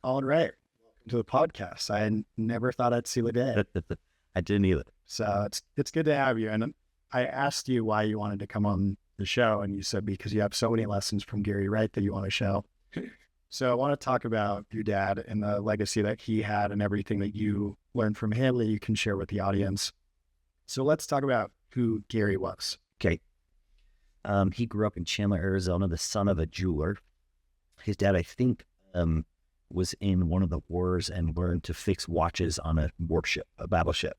Colin Wright, welcome to the podcast. I never thought I'd see the day. I didn't either. So it's good to have you. And I asked you why you wanted to come on the show, and you said because you have so many lessons from Gary Wright that you want to show. So I want to talk about your dad and the legacy that he had and everything that you learned from him that you can share with the audience. So let's talk about who Gary was. Okay. He grew up in Chandler, Arizona, the son of a jeweler. His dad, I think, was in one of the wars and learned to fix watches on a warship, a battleship.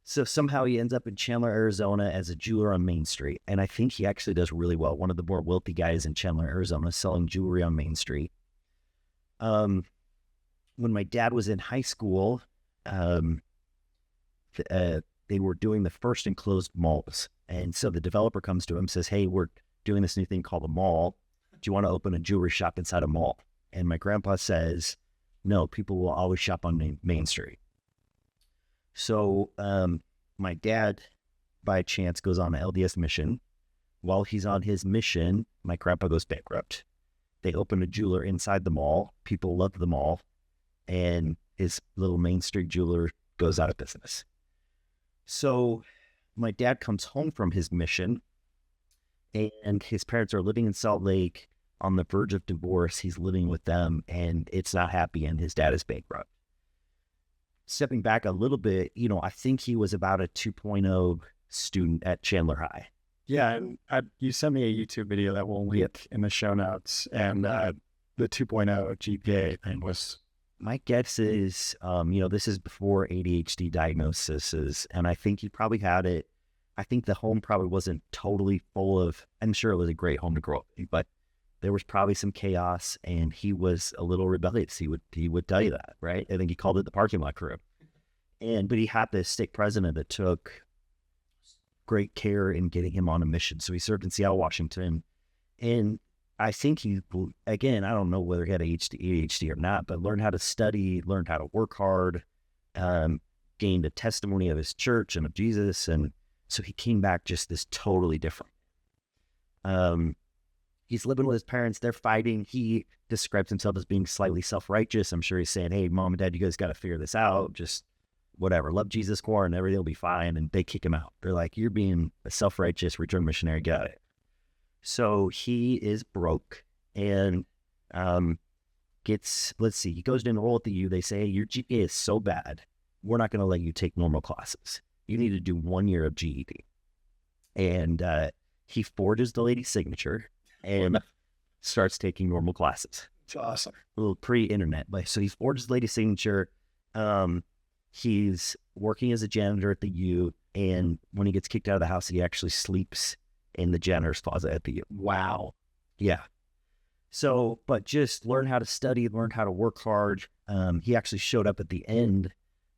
So somehow he ends up in Chandler, Arizona as a jeweler on Main Street. And I think he actually does really well. One of the more wealthy guys in Chandler, Arizona, selling jewelry on Main Street. When my dad was in high school, they were doing the first enclosed malls. And so the developer comes to him and says, hey, we're doing this new thing called a mall. Do you want to open a jewelry shop inside a mall? And my grandpa says, no, people will always shop on Main Street. So my dad, by chance, goes on an LDS mission. While he's on his mission, my grandpa goes bankrupt. They open a jeweler inside the mall. People love the mall. And his little Main Street jeweler goes out of business. So my dad comes home from his mission, and his parents are living in Salt Lake on the verge of divorce. He's living with them, and it's not happy, and his dad is bankrupt. Stepping back a little bit, I think he was about a 2.0 student at Chandler High. Yeah, and you sent me a YouTube video that we'll link in the show notes, and the 2.0 GPA thing was... My guess is, this is before ADHD diagnoses, and I think he probably had it. I think the home probably wasn't totally full of, I'm sure it was a great home to grow up in, but there was probably some chaos, and he was a little rebellious. He would tell you that, right? I think he called it the parking lot crew. But he had this stake president that took great care in getting him on a mission. So he served in Seattle, Washington, and I think he, again, I don't know whether he had ADHD or not, but learned how to study, learned how to work hard, gained a testimony of his church and of Jesus. And so he came back just this totally different. He's living with his parents. They're fighting. He describes himself as being slightly self-righteous. I'm sure he's saying, hey, mom and dad, you guys got to figure this out. Just whatever. Love Jesus more and everything will be fine. And they kick him out. They're like, you're being a self-righteous return missionary guy. So he is broke and he goes to enroll at the U. They say, hey, your GPA is so bad, we're not going to let you take normal classes. You need to do 1 year of GED. And he forges the lady's signature and starts taking normal classes. It's awesome. A little pre-internet. So he forges the lady's signature. He's working as a janitor at the U. And when he gets kicked out of the house, he actually sleeps in the janitor's closet at the U. Wow. Yeah. So, but just learn how to study, learn how to work hard. He actually showed up at the end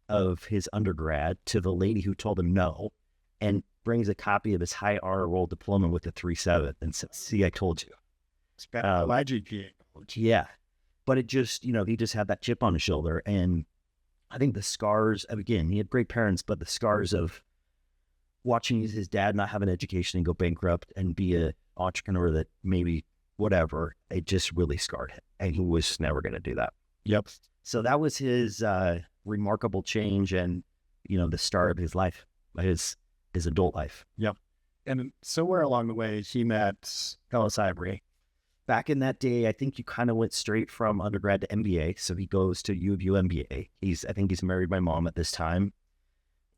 of his undergrad to the lady who told him no, and brings a copy of his high honor roll diploma with a 3.7 and says, see, I told you. It's better than my GPA. Yeah. But it just, he just had that chip on his shoulder. And I think the scars, again, he had great parents, but the scars of watching his dad not have an education and go bankrupt and be an entrepreneur that maybe whatever, it just really scarred him. And he was never going to do that. Yep. So that was his remarkable change and, the start of his life, his adult life. Yep. And somewhere along the way, he met Ellis Ivory. Back in that day, I think you kind of went straight from undergrad to MBA. So he goes to U of U MBA. I think he's married my mom at this time.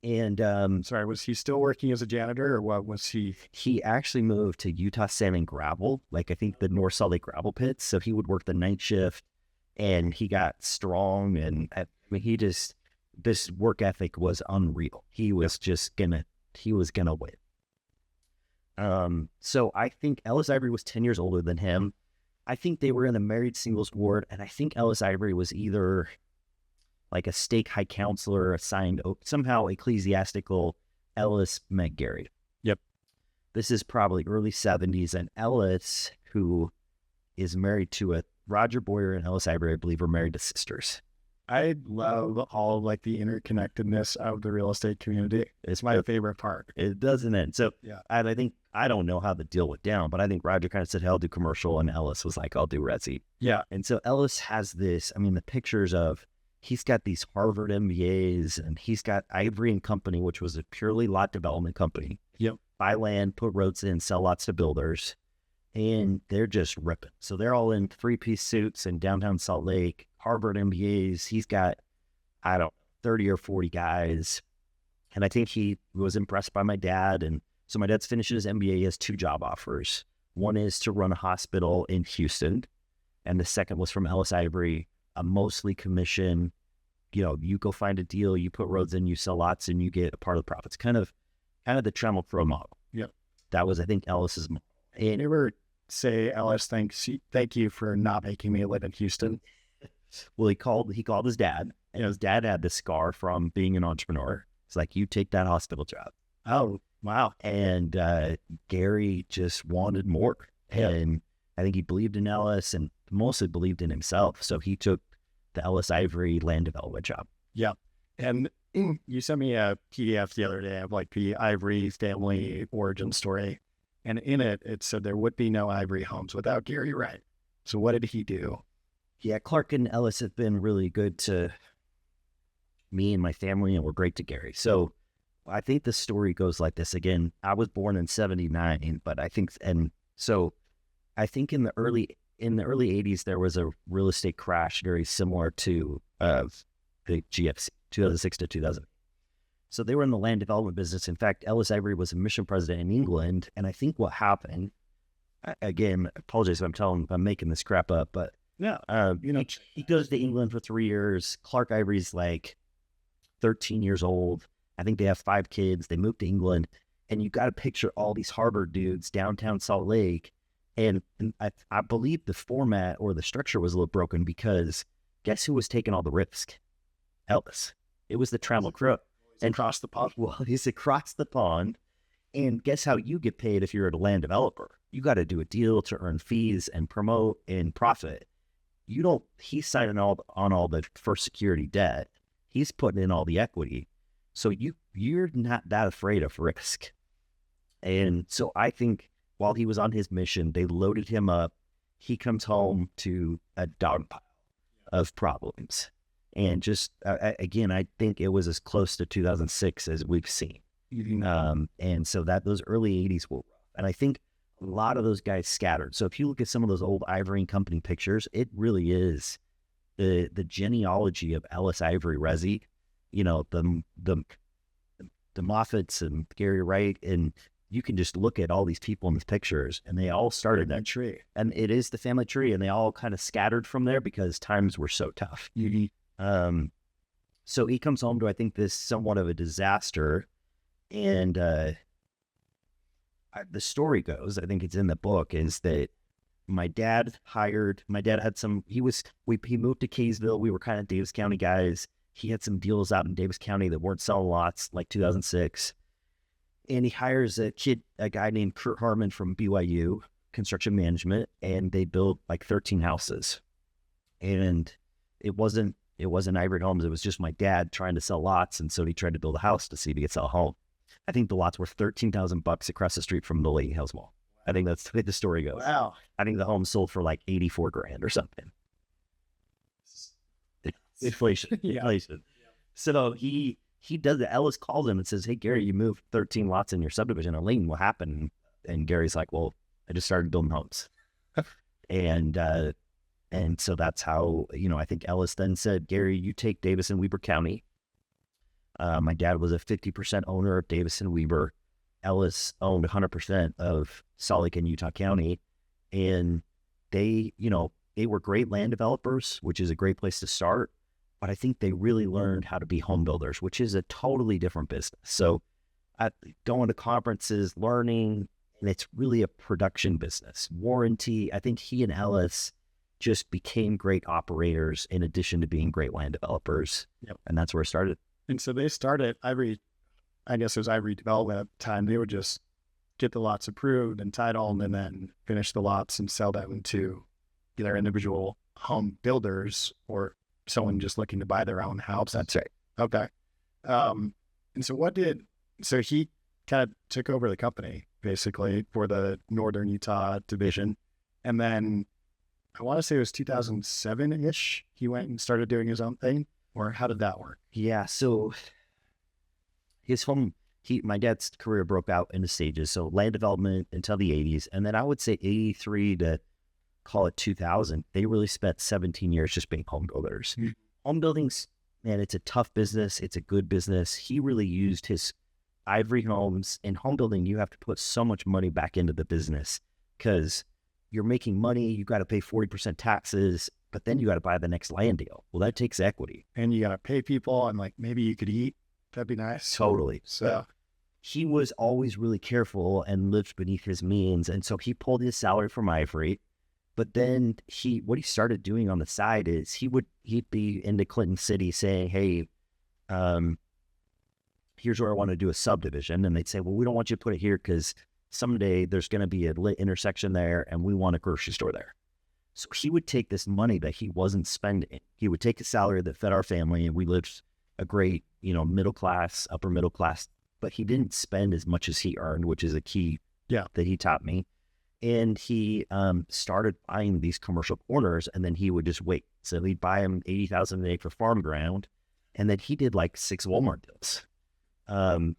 And sorry, was he still working as a janitor, or what was he? He actually moved to Utah Sand and Gravel, I think the North Salt Lake gravel pits. So he would work the night shift, and he got strong. And this work ethic was unreal. He was gonna win. So I think Ellis Ivory was 10 years older than him. I think they were in the married singles ward, and I think Ellis Ivory was either like a stake high counselor assigned, somehow ecclesiastical. Ellis met Gary. Yep. This is probably early 70s, and Ellis, who is married to Roger Boyer and Ellis Ivory, I believe, are married to sisters. I love all the interconnectedness of the real estate community. It's my favorite part. It doesn't end. So, yeah. and I think I don't know how the deal went down, but I think Roger kind of said, "Hey, I'll do commercial," and Ellis was like, "I'll do resi." Yeah. And so Ellis has this, I mean, the pictures of, he's got these Harvard MBAs, and he's got Ivory and Company, which was a purely lot development company. Yep. Buy land, put roads in, sell lots to builders, and they're just ripping. So they're all in 3-piece suits in downtown Salt Lake, Harvard MBAs. He's got, I don't know, 30 or 40 guys. And I think he was impressed by my dad. And so my dad's finishing his MBA. He has 2 job offers. One is to run a hospital in Houston, and the second was from Ellis Ivory, a mostly commission. You know, you go find a deal, you put roads in, you sell lots, and you get a part of the profits. Kind of the Trammell Crow model. Yep. That was, I think, Ellis's model. And you ever say, Ellis, thank you for not making me live in Houston? Well, he called his dad, and his dad had this scar from being an entrepreneur. It's like, you take that hospital job. Oh, wow. And Gary just wanted more. Yeah. And I think he believed in Ellis and mostly believed in himself. So he took the Ellis Ivory land development job. Yeah. And you sent me a PDF the other day of like the Ivory family origin story. And in it, it said there would be no Ivory homes without Gary Wright. So what did he do? Yeah, Clark and Ellis have been really good to me and my family, and we're great to Gary. So I think the story goes like this. Again, I was born in 79, but I think, and so I think in the early 80s, there was a real estate crash very similar to the GFC, 2006 to 2000. So they were in the land development business. In fact, Ellis Ivory was a mission president in England. And I think what happened, again, I apologize if I'm making this crap up, but Yeah. he goes to England for 3 years. Clark Ivory's like 13 years old. I think they have 5 kids. They moved to England, and you got to picture all these Harvard dudes downtown Salt Lake. And I believe the format or the structure was a little broken, because guess who was taking all the risk? Ellis. It was the Trammell Crow. And across the pond. Well, he's across the pond. And guess how you get paid if you're a land developer? You got to do a deal to earn fees and promote and profit. He's signing on all the first security debt. He's putting in all the equity. So you're not that afraid of risk. And so I think while he was on his mission, they loaded him up. He comes home to a dog pile of problems. And just, again, I think it was as close to 2006 as we've seen. And so those early 80s were rough. And I think a lot of those guys scattered. So if you look at some of those old Ivory and Company pictures, it really is the genealogy of Ellis Ivory Resi, the Moffats and Gary Wright. And you can just look at all these people in these pictures, and they all started that tree. And it is the family tree, and they all kind of scattered from there because times were so tough. So he comes home to, I think, this somewhat of a disaster. And the story goes, I think it's in the book, is that my dad had some, he moved to Kaysville. We were kind of Davis County guys. He had some deals out in Davis County that weren't selling lots, like 2006. And he hires a guy named Kurt Harmon from BYU Construction Management, and they built like 13 houses. And it wasn't Ivory Homes. It was just my dad trying to sell lots. And so he tried to build a house to see if he could sell a home. I think the lots were $13,000 across the street from the Layton Hills Mall. I think that's the way the story goes. Wow. I think the home sold for like $84,000 or something. Inflation. Yeah. Inflation. So he does it. Ellis calls him and says, "Hey, Gary, you moved 13 lots in your subdivision in Layton. What happened?" And Gary's like, "Well, I just started building homes." And so that's how, I think Ellis then said, "Gary, you take Davis and Weber County." My dad was a 50% owner of Davis and Weber. Ellis owned 100% of Salt Lake and Utah County. And they were great land developers, which is a great place to start. But I think they really learned how to be home builders, which is a totally different business. So going to conferences, learning, and it's really a production business. Warranty, I think he and Ellis just became great operators in addition to being great land developers. Yep. And that's where it started. And so they started Ivory, I guess it was Ivory Development at the time. They would just get the lots approved and titled, and then finish the lots and sell them to either individual home builders or someone just looking to buy their own house. That's right. Okay. And so so he kind of took over the company. basically, for the Northern Utah division. And then I want to say it was 2007-ish, he went and started doing his own thing. Or how did that work? Yeah. So my dad's career broke out into stages. So land development until the 80s. And then I would say 83 to call it 2000, they really spent 17 years just being home builders. Mm-hmm. Home building's, man, it's a tough business. It's a good business. He really used his ivory homes. In home building, you have to put so much money back into the business because you're making money. You got to pay 40% taxes, but then you got to buy the next land deal. Well, that takes equity. And you got to pay people, and like maybe you could eat. That'd be nice. Totally. So he was always really careful and lived beneath his means. And so he pulled his salary from ivory. But then what he started doing on the side is he'd be into Clinton City saying, hey, here's where I want to do a subdivision. And they'd say, well, we don't want you to put it here because someday there's going to be a lit intersection there and we want a grocery store there. So he would take this money that he wasn't spending. He would take a salary that fed our family, and we lived a great, middle class, upper middle class, but he didn't spend as much as he earned, which is a key that he taught me. And he started buying these commercial corners, and then he would just wait. So he'd buy him 80,000 an acre farm ground, and then he did like 6 Walmart deals on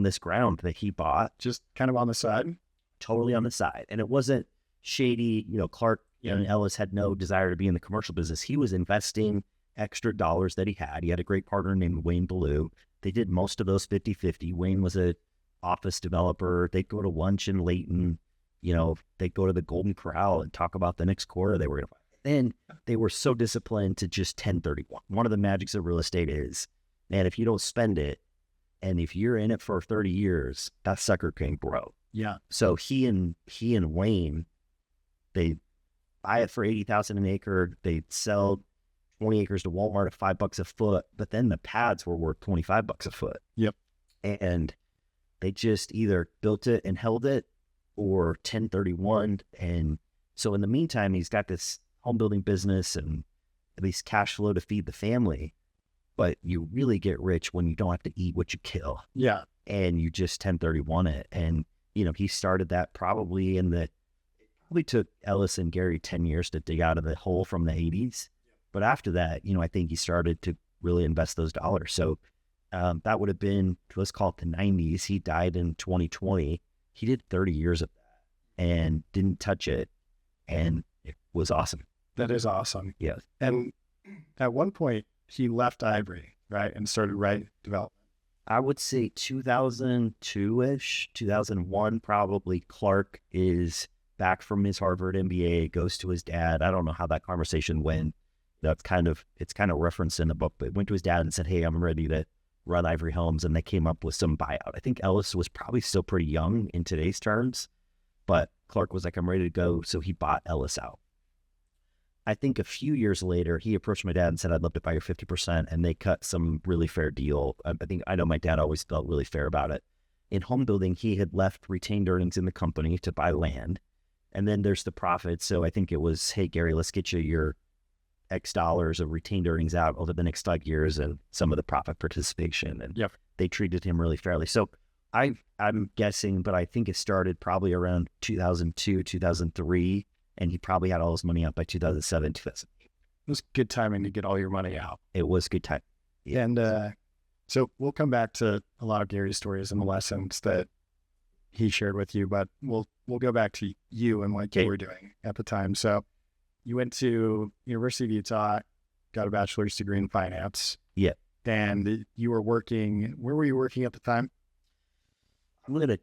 this ground that he bought. Just kind of on the side? Totally on the side. And it wasn't shady. Clark and Ellis had no desire to be in the commercial business. He was investing extra dollars that he had. He had a great partner named Wayne Ballou. They did most of those 50-50. Wayne was a office developer. They'd go to lunch in Layton. They'd go to the Golden Corral and talk about the next quarter they were going to buy. Then they were so disciplined to just 1031. One of the magics of real estate is, man, if you don't spend it, and if you're in it for 30 years, that sucker can grow. Yeah. So he and Wayne, they buy it for 80,000 an acre. They sell 20 acres to Walmart at $5 a foot, but then the pads were worth $25 a foot. Yep. And they just either built it and held it, or 1031. And so in the meantime, he's got this home building business and at least cash flow to feed the family. But you really get rich when you don't have to eat what you kill. Yeah. And you just 1031 it. And, he started that probably took Ellis and Gary 10 years to dig out of the hole from the 80s. But after that, I think he started to really invest those dollars. So that would have been, let's call it the 90s. He died in 2020. He did 30 years of that and didn't touch it. And it was awesome. That is awesome. Yeah. And at one point, he left Ivory, right, and started Wright Development. I would say 2002-ish, 2001 probably. Clark is back from his Harvard MBA, goes to his dad. I don't know how that conversation went. It's kind of referenced in the book, but went to his dad and said, hey, I'm ready to run Ivory Homes, and they came up with some buyout. I think Ellis was probably still pretty young in today's terms, but Clark was like, I'm ready to go, so he bought Ellis out. I think a few years later, he approached my dad and said, I'd love to buy your 50%, and they cut some really fair deal. I know my dad always felt really fair about it. In home building, he had left retained earnings in the company to buy land, and then there's the profit. So I think it was, hey, Gary, let's get you your X dollars of retained earnings out over the next 5 years and some of the profit participation. And they treated him really fairly. So I'm guessing, but I think it started probably around 2002, 2003, and he probably had all his money out by 2007, 2008. It was good timing to get all your money out. It was good time. Yeah. And so we'll come back to a lot of Gary's stories and the lessons that he shared with you, but we'll go back to you and what you were doing at the time. So you went to University of Utah, got a bachelor's degree in finance. Yeah. And you were working, where were you working at the time? I'm gonna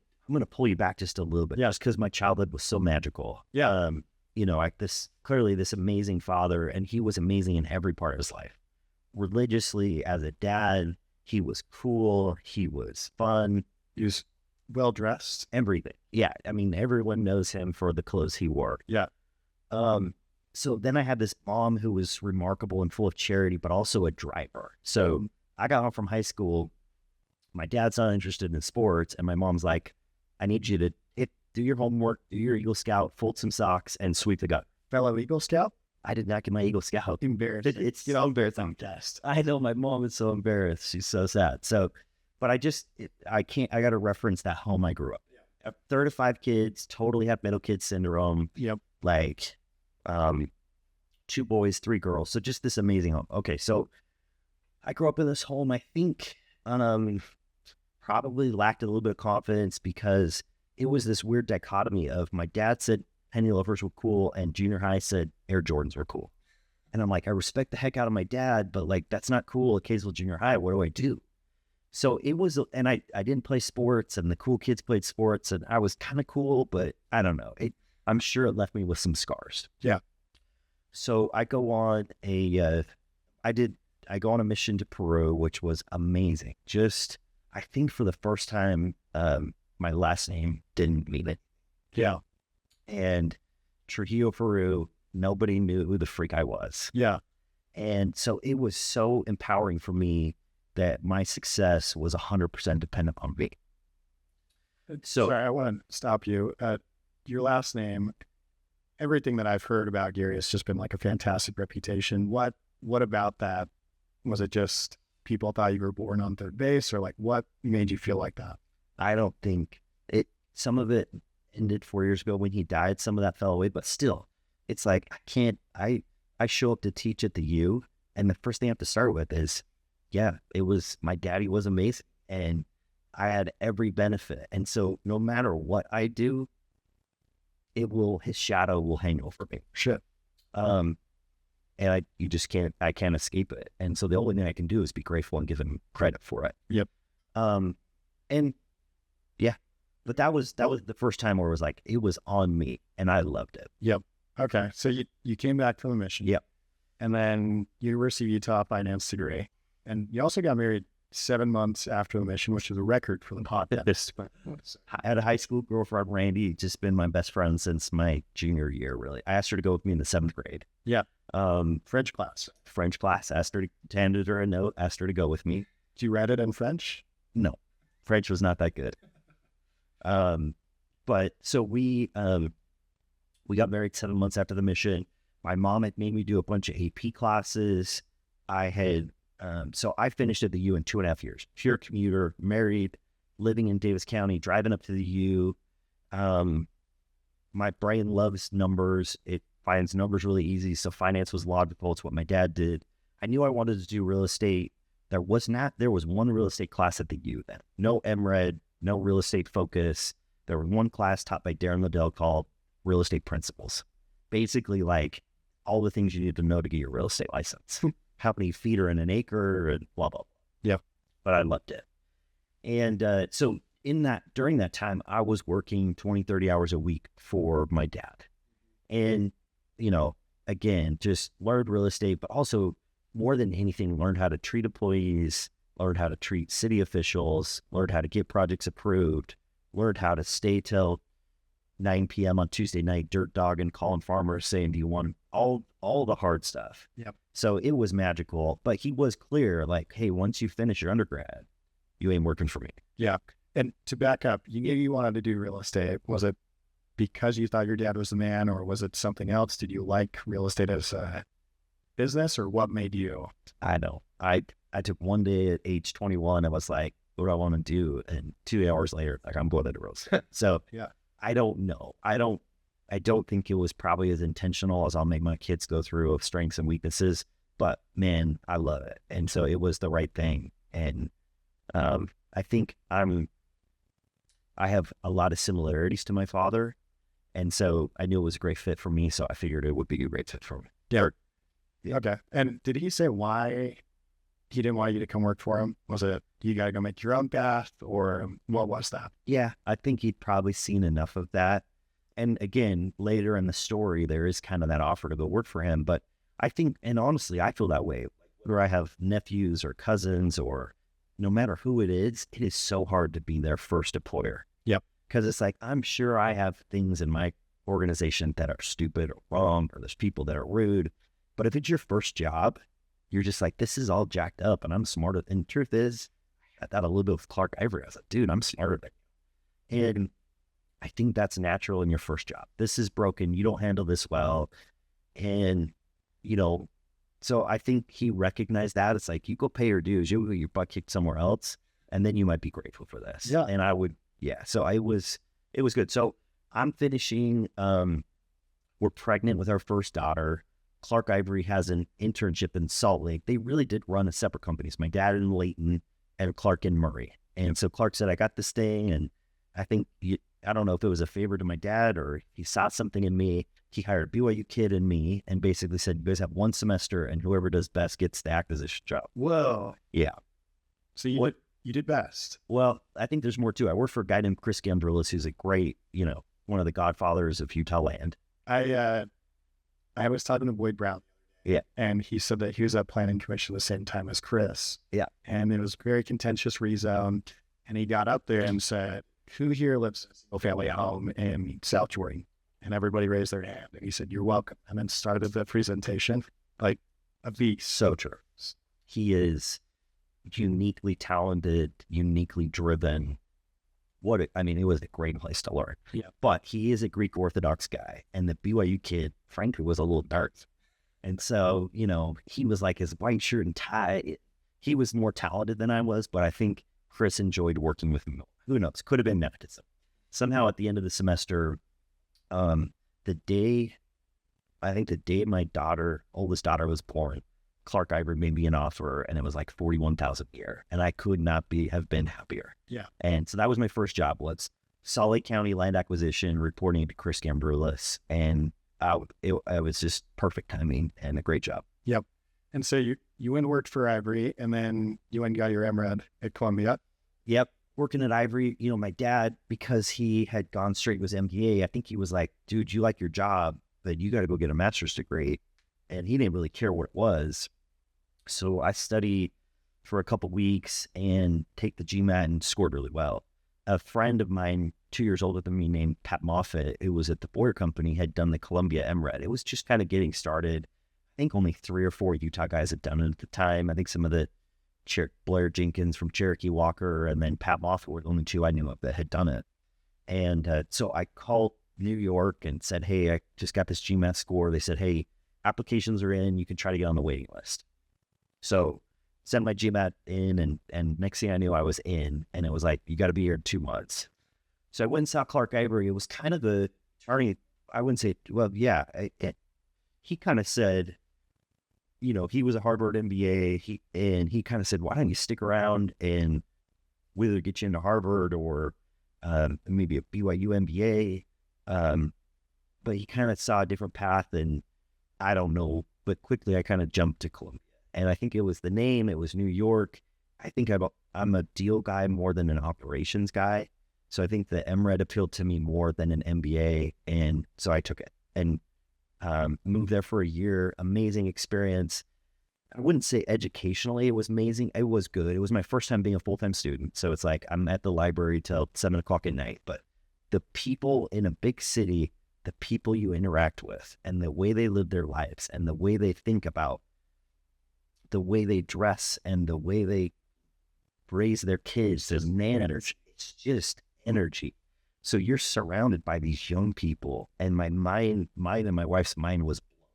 pull you back just a little bit. Just because my childhood was so magical. Yeah. This amazing father, and he was amazing in every part of his life. Religiously, as a dad, he was cool, he was fun. He was well dressed. Everything. Yeah. I mean, everyone knows him for the clothes he wore. Yeah. So then I had this mom who was remarkable and full of charity, but also a driver. So I got home from high school. My dad's not interested in sports, and my mom's like, I need you to do your homework, do your Eagle Scout, fold some socks, and sweep the gut. Fellow Eagle Scout? I did not get my Eagle Scout. Embarrassed. It's so embarrassing. I know, my mom is so embarrassed. She's so sad. So, but I got to reference that home I grew up. A third of 5 kids, totally have middle kid syndrome. Yep. Like, 2 boys, 3 girls. So just this amazing home. Okay, so I grew up in this home. I think probably lacked a little bit of confidence because it was this weird dichotomy of my dad said penny loafers were cool and junior high said Air Jordans were cool. And I'm like, I respect the heck out of my dad, but like, that's not cool at Kaysville Junior High. What do I do? So it was, and I didn't play sports, and the cool kids played sports, and I was kind of cool, but I don't know. I'm sure it left me with some scars. Yeah. So I go on I go on a mission to Peru, which was amazing. Just, I think for the first time, my last name didn't mean it. Yeah. And Trujillo, Peru, nobody knew who the freak I was. Yeah. And so it was so empowering for me that my success was 100% dependent on me. So sorry, I want to stop you. Your last name, everything that I've heard about Gary has just been like a fantastic reputation. What about that? Was it just people thought you were born on third base, or like what made you feel like that? I don't think some of it ended 4 years ago when he died. Some of that fell away, but still, it's like, I show up to teach at the U, and the first thing I have to start with is, my daddy was amazing, and I had every benefit. And so no matter what I do, his shadow will hang over me. Shit. And I can't escape it. And so the only thing I can do is be grateful and give him credit for it. Yep. But that was the first time where it was like, it was on me and I loved it. Yep. Okay. So you came back from the mission. Yep. And then University of Utah finance degree. And you also got married 7 months after the mission, which is a record for the podcast. I had a high school girlfriend, Randy, just been my best friend since my junior year, really. I asked her to go with me in the 7th grade. Yeah. French class. Asked her handed her a note, asked her to go with me. Did you write it in French? No. French was not that good. But so we got married 7 months after the mission. My mom had made me do a bunch of AP classes. So I finished at the U in 2.5 years. Pure commuter, married, living in Davis County, driving up to the U. My brain loves numbers. It finds numbers really easy. So finance was logical. It's what my dad did. I knew I wanted to do real estate. There was one real estate class at the U then. No MRED, no real estate focus. There was one class taught by Darren Liddell called Real Estate Principles. Basically, like all the things you need to know to get your real estate license. How many feet are in an acre and blah, blah, blah. Yeah. But I loved it. And so during that time, I was working 20, 30 hours a week for my dad. And, again, just learned real estate, but also more than anything, learned how to treat employees, learned how to treat city officials, learned how to get projects approved, learned how to stay till 9 p.m. on Tuesday night, dirt dogging, calling farmers, saying, do you want all the hard stuff? Yep. So it was magical, but he was clear, like, hey, once you finish your undergrad, you ain't working for me. Yeah. And to back up, you knew you wanted to do real estate. Was it because you thought your dad was the man, or was it something else? Did you like real estate as a business, or what made you? I know. I took one day at age 21. I was like, what do I want to do? And 2 hours later, like, I'm going into real estate. So yeah. I don't know. I don't think it was probably as intentional as I'll make my kids go through of strengths and weaknesses, but man, I love it. And so it was the right thing. And I think I have a lot of similarities to my father. And so I knew it was a great fit for me. So I figured it would be a great fit for me. Yeah. Okay. And did he say why he didn't want you to come work for him? Was it, you got to go make your own path, or what was that? Yeah, I think he'd probably seen enough of that. And again, later in the story, there is kind of that offer to go work for him. But I think, and honestly, I feel that way. Whether I have nephews or cousins, or no matter who it is so hard to be their first employer. Yep. Because it's like, I'm sure I have things in my organization that are stupid or wrong, or there's people that are rude. But if it's your first job, you're just like, this is all jacked up and I'm smarter. And the truth is, I thought a little bit with Clark Ivory. I was like, dude, I'm smarter than you. And I think that's natural in your first job. This is broken. You don't handle this well. And, so I think he recognized that. It's like, you go pay your dues. You'll get your butt kicked somewhere else. And then you might be grateful for this. Yeah. And I would, yeah. So I was, it was good. So I'm finishing, we're pregnant with our first daughter. Clark Ivory has an internship in Salt Lake. They really did run as separate companies. My dad in Layton and Clark in Murray. And so Clark said, I got this thing. And I think, I don't know if it was a favor to my dad or he saw something in me. He hired a BYU kid and me and basically said, you guys have one semester and whoever does best gets the acquisition job. Whoa. Yeah. So you did best. Well, I think there's more too. I work for a guy named Chris Gambrillis, who's a great, one of the godfathers of Utah land. I was talking to Boyd Brown. Yeah. And he said that he was at planning commission the same time as Chris. Yeah. And it was very contentious rezone. And he got up there and said, who here lives in a single family home in South Jordan? And everybody raised their hand. And he said, you're welcome. And then started the presentation like a beast. So true. He is uniquely talented, uniquely driven. It was a great place to learn. Yeah. But he is a Greek Orthodox guy. And the BYU kid, frankly, was a little dark. And so, he was like his white shirt and tie. He was more talented than I was, but I think Chris enjoyed working with him. Who knows? Could have been nepotism. Somehow at the end of the semester, the day my oldest daughter was born, Clark Ivory made me an offer and it was like $41,000 a year. And I could not have been happier. Yeah. And so that was my first job, was Salt Lake County land acquisition, reporting to Chris Gambrillis. And it was just perfect timing and a great job. Yep. And so you went and worked for Ivory and then you went and got your MRAD at Columbia. Yep. Working at Ivory, my dad, because he had gone straight with his MBA, I think he was like, dude, you like your job, but you got to go get a master's degree. And he didn't really care what it was. So I studied for a couple weeks and take the GMAT and scored really well. A friend of mine, 2 years older than me, named Pat Moffett, who was at the Boyer Company, had done the Columbia MRAD. It was just kind of getting started. I think only 3 or 4 Utah guys had done it at the time. I think some of the Blair Jenkins from Cherokee Walker and then Pat Moffett were the only 2 I knew of that had done it. And so I called New York and said, hey, I just got this GMAT score. They said, hey, applications are in. You can try to get on the waiting list. So sent my GMAT in and next thing I knew I was in, and it was like, you got to be here in 2 months. So I went and saw Clark Ivory. It was kind of the turning, I wouldn't say, well, yeah, he kind of said, he was a Harvard MBA, he kind of said, why don't you stick around and we'll either get you into Harvard or maybe a BYU MBA. But he kind of saw a different path, and I don't know, but quickly I kind of jumped to Columbia. And I think it was the name, it was New York. I think I'm a deal guy more than an operations guy. So I think the MRAD appealed to me more than an MBA. And so I took it and moved there for a year. Amazing experience. I wouldn't say educationally it was amazing. It was good. It was my first time being a full-time student. So it's like I'm at the library till 7:00 at night. But the people in a big city, the people you interact with and the way they live their lives and the way they think about, the way they dress and the way they raise their kids, there's energy. It's just energy. So you're surrounded by these young people, and my mind and my wife's mind was blown.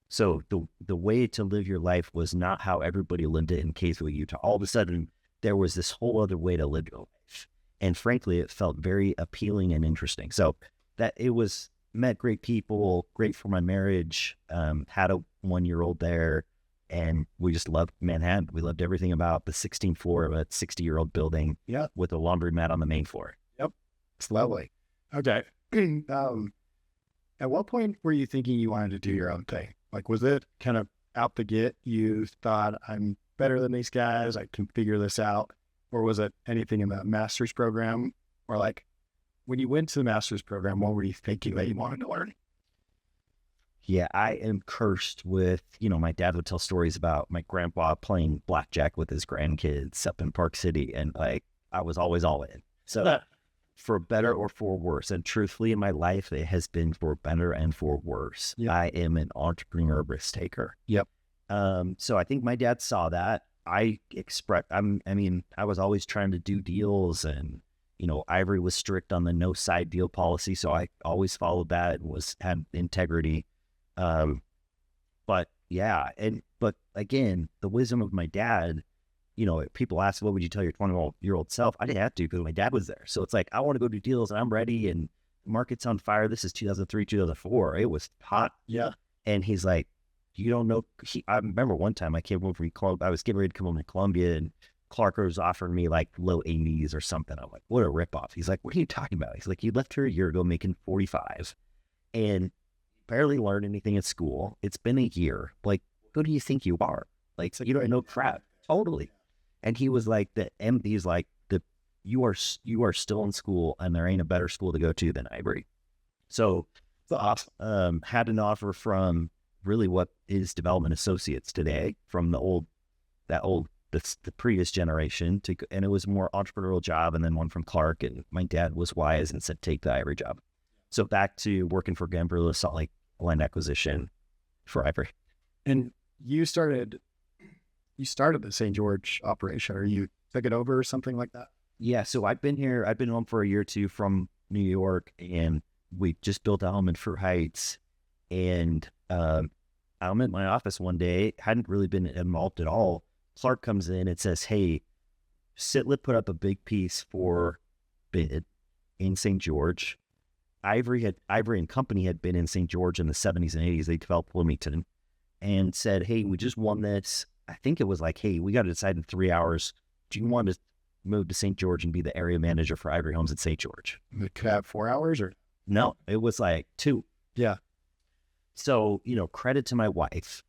So the way to live your life was not how everybody lived it in Kaysville, Utah. All of a sudden, there was this whole other way to live your life. And frankly, it felt very appealing and interesting. So that it was, met great people, great for my marriage, had a 1-year-old there. And we just loved Manhattan. We loved everything about the 16th floor of a 60-year-old building with a laundromat on the main floor. Yep. It's lovely. Okay. At what point were you thinking you wanted to do your own thing? Like, was it kind of out the gate? You thought, I'm better than these guys, I can figure this out? Or was it anything in the master's program? Or like, when you went to the master's program, what were you thinking that you wanted to learn? Yeah, I am cursed with, my dad would tell stories about my grandpa playing blackjack with his grandkids up in Park City. And like, I was always all in. So for better or for worse. And truthfully, in my life, it has been for better and for worse. Yep. I am an entrepreneur risk taker. Yep. So I think my dad saw that. I was always trying to do deals, and, Ivory was strict on the no side deal policy. So I always followed that and had integrity. But again, the wisdom of my dad, people ask, what would you tell your 20-year-old self? I didn't have to because my dad was there. So it's like, I want to go do deals and I'm ready and the market's on fire. This is 2003, 2004. It was hot. Yeah. And he's like, you don't know. I remember one time I came home from Columbia. I was getting ready to come home to Columbia and Clark was offering me like low 80s or something. I'm like, what a ripoff. He's like, what are you talking about? He's like, you left here a year ago making 45 and barely learned anything at school. It's been a year. Like, who do you think you are? Like, you don't know crap. Totally. And he was like, he's like, you are still in school and there ain't a better school to go to than Ivory. So Awesome. had an offer from really what is Development Associates today from the previous generation and it was a more entrepreneurial job, and then one from Clark, and my dad was wise and said, take the Ivory job. So back to working for Gambrilla Salt Lake land acquisition for Ivory. And you started the St. George operation, or you took it over or something like that? Yeah. So I've been home for a year or two from New York, and we just built a home in Fruit Heights, and I'm at my office one day, hadn't really been involved at all. Clark comes in and says, hey, Sitlip put up a big piece for bid in St. George. Ivory and Company had been in St. George in the 70s and 80s. They developed Bloomington and said, hey, we just won this. I think it was like, hey, we got to decide in 3 hours. Do you want to move to St. George and be the area manager for Ivory Homes at St. George? It could have 4 hours or? No, it was like 2. Yeah. So, credit to my wife.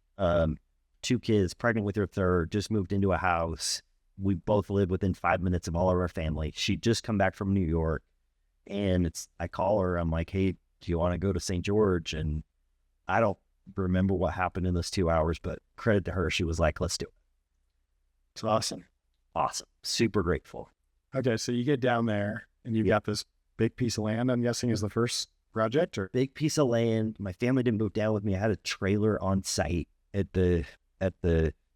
2 kids, pregnant with her third, just moved into a house. We both live within 5 minutes of all of our family. She'd just come back from New York, and I call her. I'm like, hey, do you want to go to St. George? And I don't remember what happened in those 2 hours, but credit to her. She was like, let's do it. It's awesome. Awesome. Super grateful. Okay. So you get down there and you've got this big piece of land, I'm guessing, is the first project, or? Big piece of land. My family didn't move down with me. I had a trailer on site at the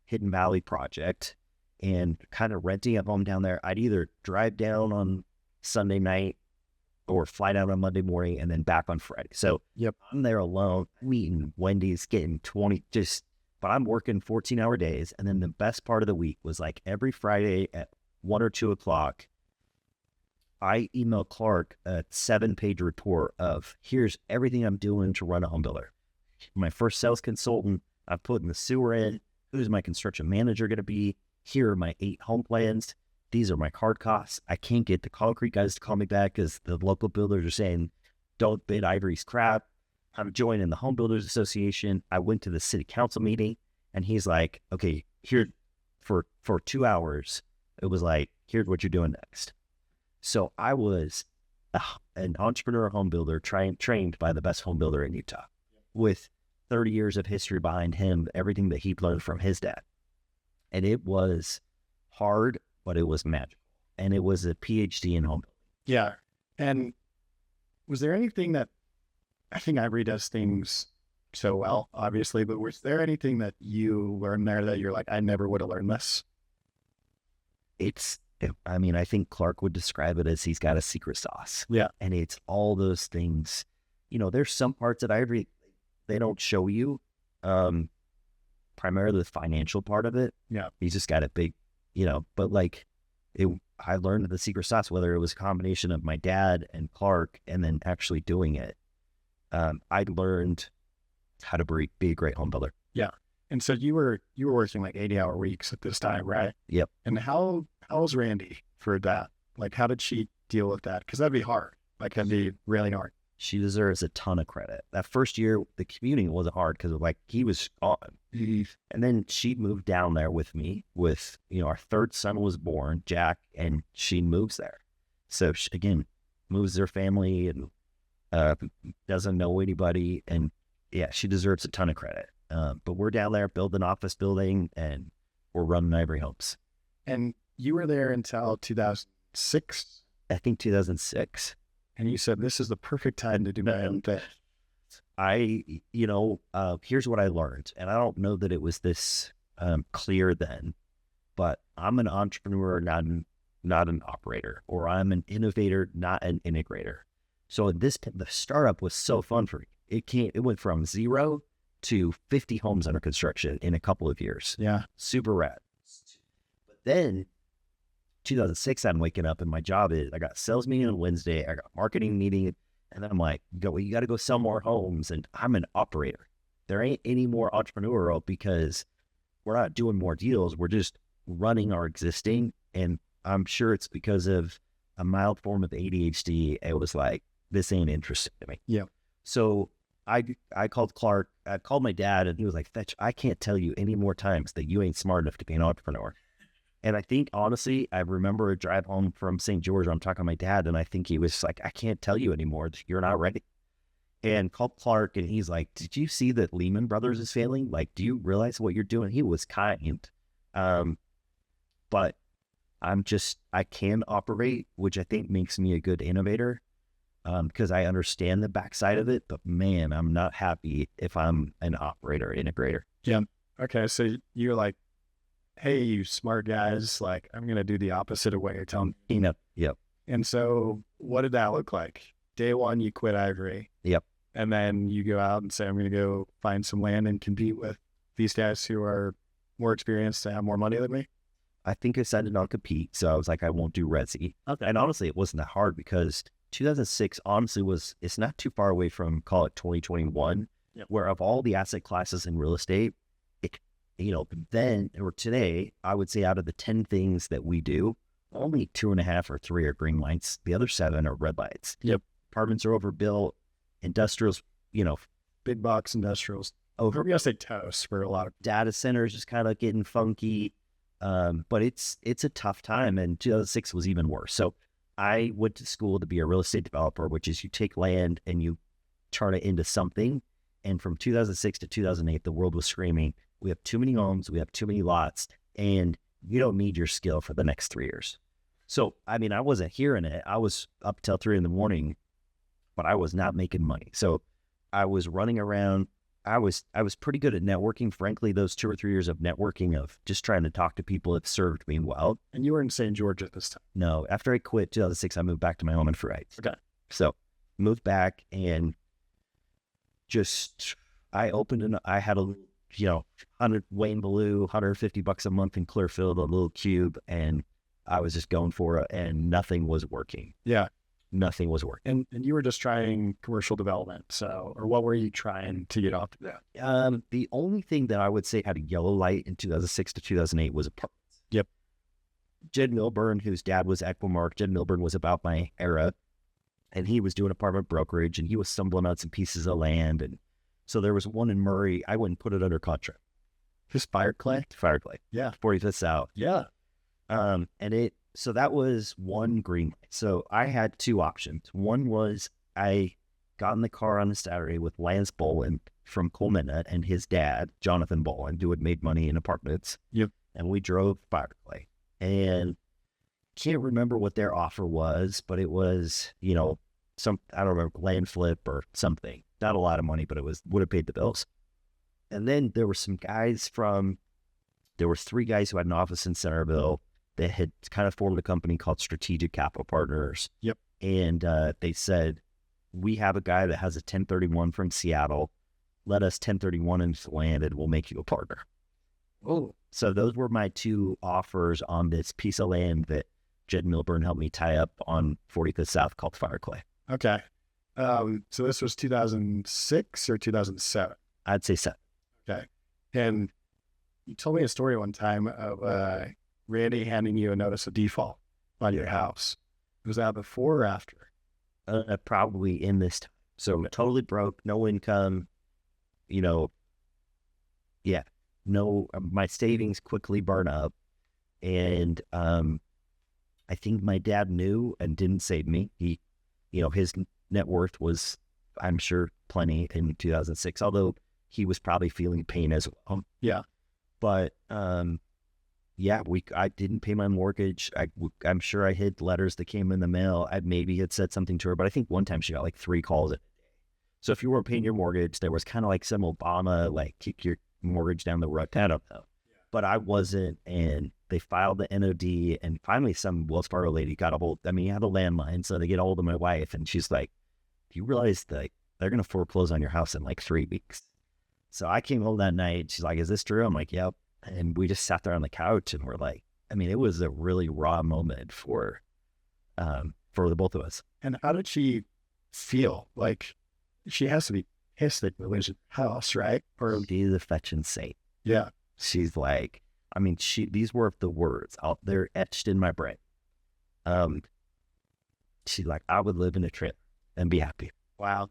Hidden Valley project and kind of renting a home down there. I'd either drive down on Sunday night or fly down on Monday morning and then back on Friday. So yep. I'm there alone. I'm eating Wendy's, getting 20, but I'm working 14-hour days. And then the best part of the week was like every Friday at 1 or 2 o'clock, I email Clark a 7-page report of here's everything I'm doing to run a home builder. My first sales consultant, I'm putting the sewer in. Who's my construction manager going to be? Here are my 8 home plans. These are my hard costs. I can't get the concrete guys to call me back because the local builders are saying, don't bid Ivory's crap. I'm joining the Home Builders Association. I went to the city council meeting, and he's like, okay, here for 2 hours, it was like, here's what you're doing next. So I was an entrepreneur home builder trained by the best home builder in Utah with 30 years of history behind him, everything that he learned from his dad. And it was hard, but it was magical. And it was a PhD in home building. Yeah. And was there anything that, I think Ivory does things so well, obviously, but was there anything that you learned there that you're like, I never would have learned this? I think Clark would describe it as he's got a secret sauce. Yeah. And it's all those things. There's some parts of Ivory they don't show you, primarily the financial part of it. Yeah. He's just got a big, but like I learned the secret sauce, whether it was a combination of my dad and Clark and then actually doing it. I learned how to be a great home builder. Yeah. And so you were working like 80-hour weeks at this time, right? Yep. And how was Randy for that? Like, how did she deal with that? Because that'd be hard. Like, that'd be really hard. She deserves a ton of credit. That first year, the commuting wasn't hard because he was gone. Mm-hmm. And then she moved down there with me with, our third son was born, Jack, and she moves there. So she, again, moves their family and doesn't know anybody. And yeah, she deserves a ton of credit. But we're down there building office building and we're running Ivory Homes. And you were there until 2006? I think 2006. And you said, this is the perfect time to do my own thing. Here's what I learned. And I don't know that it was this clear then, but I'm an entrepreneur, not an operator, or I'm an innovator, not an integrator. So the startup was so fun for me. It went from 0 to 50 homes under construction in a couple of years. Yeah. Super rad. But then 2006, I'm waking up and my job is I got a sales meeting on Wednesday, I got a marketing meeting, and then I'm like, you got to go sell more homes, and I'm an operator. There ain't any more entrepreneurial because we're not doing more deals. We're just running our existing, and I'm sure it's because of a mild form of ADHD. It was like, this ain't interesting to me. Yeah. So I called Clark. I called my dad, and he was like, Fetch, I can't tell you any more times that you ain't smart enough to be an entrepreneur. And I think, honestly, I remember a drive home from St. George. I'm talking to my dad, and I think he was like, I can't tell you anymore. You're not ready. And called Clark, and he's like, did you see that Lehman Brothers is failing? Like, do you realize what you're doing? He was kind. But I can operate, which I think makes me a good innovator, because I understand the backside of it. But man, I'm not happy if I'm an operator, integrator. Yeah. Okay. So you're like, hey, you smart guys, like, I'm going to do the opposite of what you're telling me. Yep. And so what did that look like? Day one, you quit Ivory. Yep. And then you go out and say, I'm going to go find some land and compete with these guys who are more experienced and have more money than me. I think I decided not to compete. So I was like, I won't do Resi. Okay. And honestly, it wasn't that hard because 2006 honestly it's not too far away from, call it 2021, where of all the asset classes in real estate, then or today, I would say out of the 10 things that we do, only 2.5 or 3 are green lights. The other 7 are red lights. Yep. Apartments are overbuilt. Industrials, big box industrials. We're going to say toast for a lot of data centers just kind of getting funky. But it's a tough time, and 2006 was even worse. So I went to school to be a real estate developer, which is you take land and you turn it into something. And from 2006 to 2008, the world was screaming, we have too many homes, we have too many lots, and you don't need your skill for the next 3 years. So, I mean, I wasn't hearing it. I was up till 3 a.m, but I was not making money. So I was running around. I was pretty good at networking. Frankly, those 2 or 3 years of networking, of just trying to talk to people, have served me well. And you were in St. George at this time? No, after I quit 2006, I moved back to my home in Fright. Okay. So moved back and I opened I had a 100 Wayne Blue, $150 a month in Clearfield, a little cube, and I was just going for it, and nothing was working. Yeah. Nothing was working. And you were just trying commercial development. Or what were you trying to get off to that? The only thing that I would say had a yellow light in 2006 to 2008 was apartments. Yep. Jed Milburn, whose dad was Equimark, Jed Milburn was about my era, and he was doing apartment brokerage, and he was stumbling on some pieces of land. And so there was one in Murray. I wouldn't put it under contract. Just Fireclay? Fireclay. Yeah. 45th South. Yeah. So that was one green light. So I had 2 options. One was I got in the car on the Saturday with Lance Boland from Coleman and his dad, Jonathan Boland, who had made money in apartments. Yep. And we drove Fireclay. And can't remember what their offer was, but it was, I don't remember, land flip or something. Not a lot of money, but it would have paid the bills. And then there were some guys there were 3 guys who had an office in Centerville that had kind of formed a company called Strategic Capital Partners. Yep. And they said, we have a guy that has a 1031 from Seattle. Let us 1031 into the land and we'll make you a partner. Oh. So those were my 2 offers on this piece of land that Jed Milburn helped me tie up on 45th South called Fireclay. Okay. So this was 2006 or 2007? I'd say 7. Okay. And you told me a story one time of Randy handing you a notice of default on your house. Was that before or after? Probably in this time. So totally broke, no income, my savings quickly burn up. And I think my dad knew and didn't save me. He, his net worth was, I'm sure, plenty in 2006, although he was probably feeling pain as well. Yeah. But I didn't pay my mortgage. I'm sure I hid letters that came in the mail. I maybe had said something to her, but I think one time she got like 3 calls a day. So if you weren't paying your mortgage, there was kind of like some Obama, like, kick your mortgage down the road. I don't know. Yeah. But I wasn't, and they filed the NOD, and finally some Wells Fargo lady got a hold. I mean, you have a landline, so they get a hold of my wife, and she's like, do you realize that they're going to foreclose on your house in like 3 weeks? So I came home that night. She's like, is this true? I'm like, yep. And we just sat there on the couch and we're like, I mean, it was a really raw moment for the both of us. And how did she feel? Like, she has to be pissed that you lose a house, right? Or She's a fetching saint. yeah. She's like, I mean, these were the words out there etched in my brain. She's like, I would live in a trailer and be happy. Wow.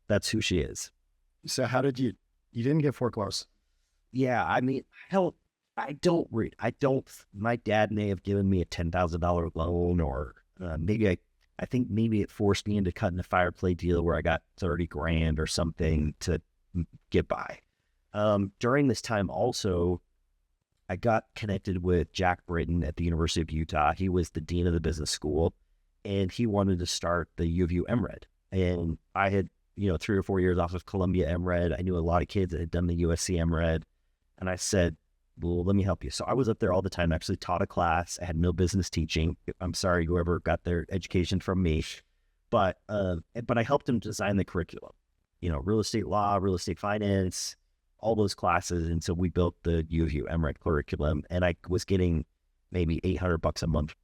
That's who she is. So how did you didn't get foreclosed? Yeah, I mean, hell, my dad may have given me a $10,000 loan, or I think maybe it forced me into cutting a fire play deal where I got 30 grand or something to get by. During this time also, I got connected with Jack Britton at the University of Utah. He was the dean of the business school, and he wanted to start the U of U MRed. And I had, 3 or 4 years off of Columbia MRed. I knew a lot of kids that had done the USC MRed. And I said, well, let me help you. So I was up there all the time, actually taught a class. I had no business teaching. I'm sorry, whoever got their education from me. But I helped them design the curriculum, real estate law, real estate finance, all those classes. And so we built the U of U MRed curriculum, and I was getting maybe $800 a month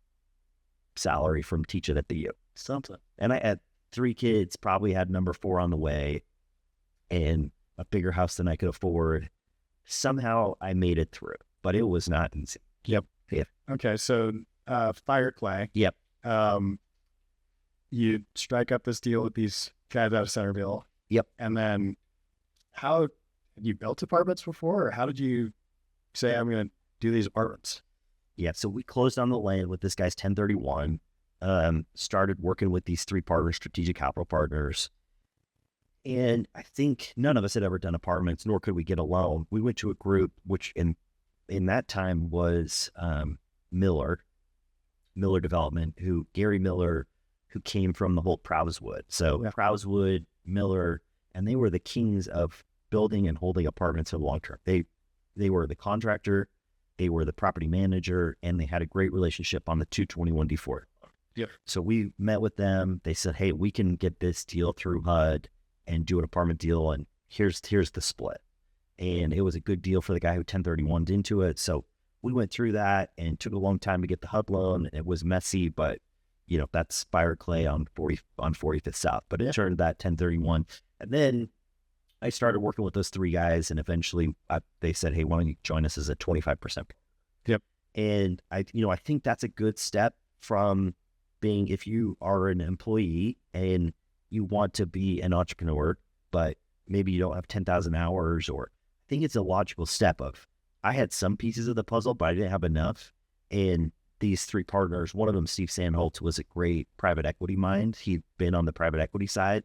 salary from teaching at the U. Something. And I had 3 kids, probably had number 4 on the way, and a bigger house than I could afford. Somehow I made it through, but it was not easy. Yep. Yeah. Okay. So, fire clay. Yep. You strike up this deal with these guys out of Centerville. Yep. And then how you built apartments before, or how did you say, I'm going to do these apartments? Yeah. So we closed on the land with this guy's 1031, started working with these 3 partners, strategic capital partners. And I think none of us had ever done apartments, nor could we get a loan. We went to a group, which in that time was Miller Development, Gary Miller, who came from the whole Prowswood. So Prowswood, Miller, and they were the kings of building and holding apartments for the long term. They were the contractor, they were the property manager, and they had a great relationship on the 221D4. Yeah. So we met with them. They said, hey, we can get this deal through HUD and do an apartment deal, and here's the split. And it was a good deal for the guy who 1031'd into it. So we went through that, and took a long time to get the HUD loan. It was messy, but that's fire clay on 45th South. But it turned that 1031. And then I started working with those 3 guys, and eventually they said, hey, why don't you join us as a 25%? Yep. And I think that's a good step from being, if you are an employee and you want to be an entrepreneur, but maybe you don't have 10,000 hours, or I think it's a logical step of, I had some pieces of the puzzle, but I didn't have enough. And these 3 partners, one of them, Steve Sandholtz, was a great private equity mind. He'd been on the private equity side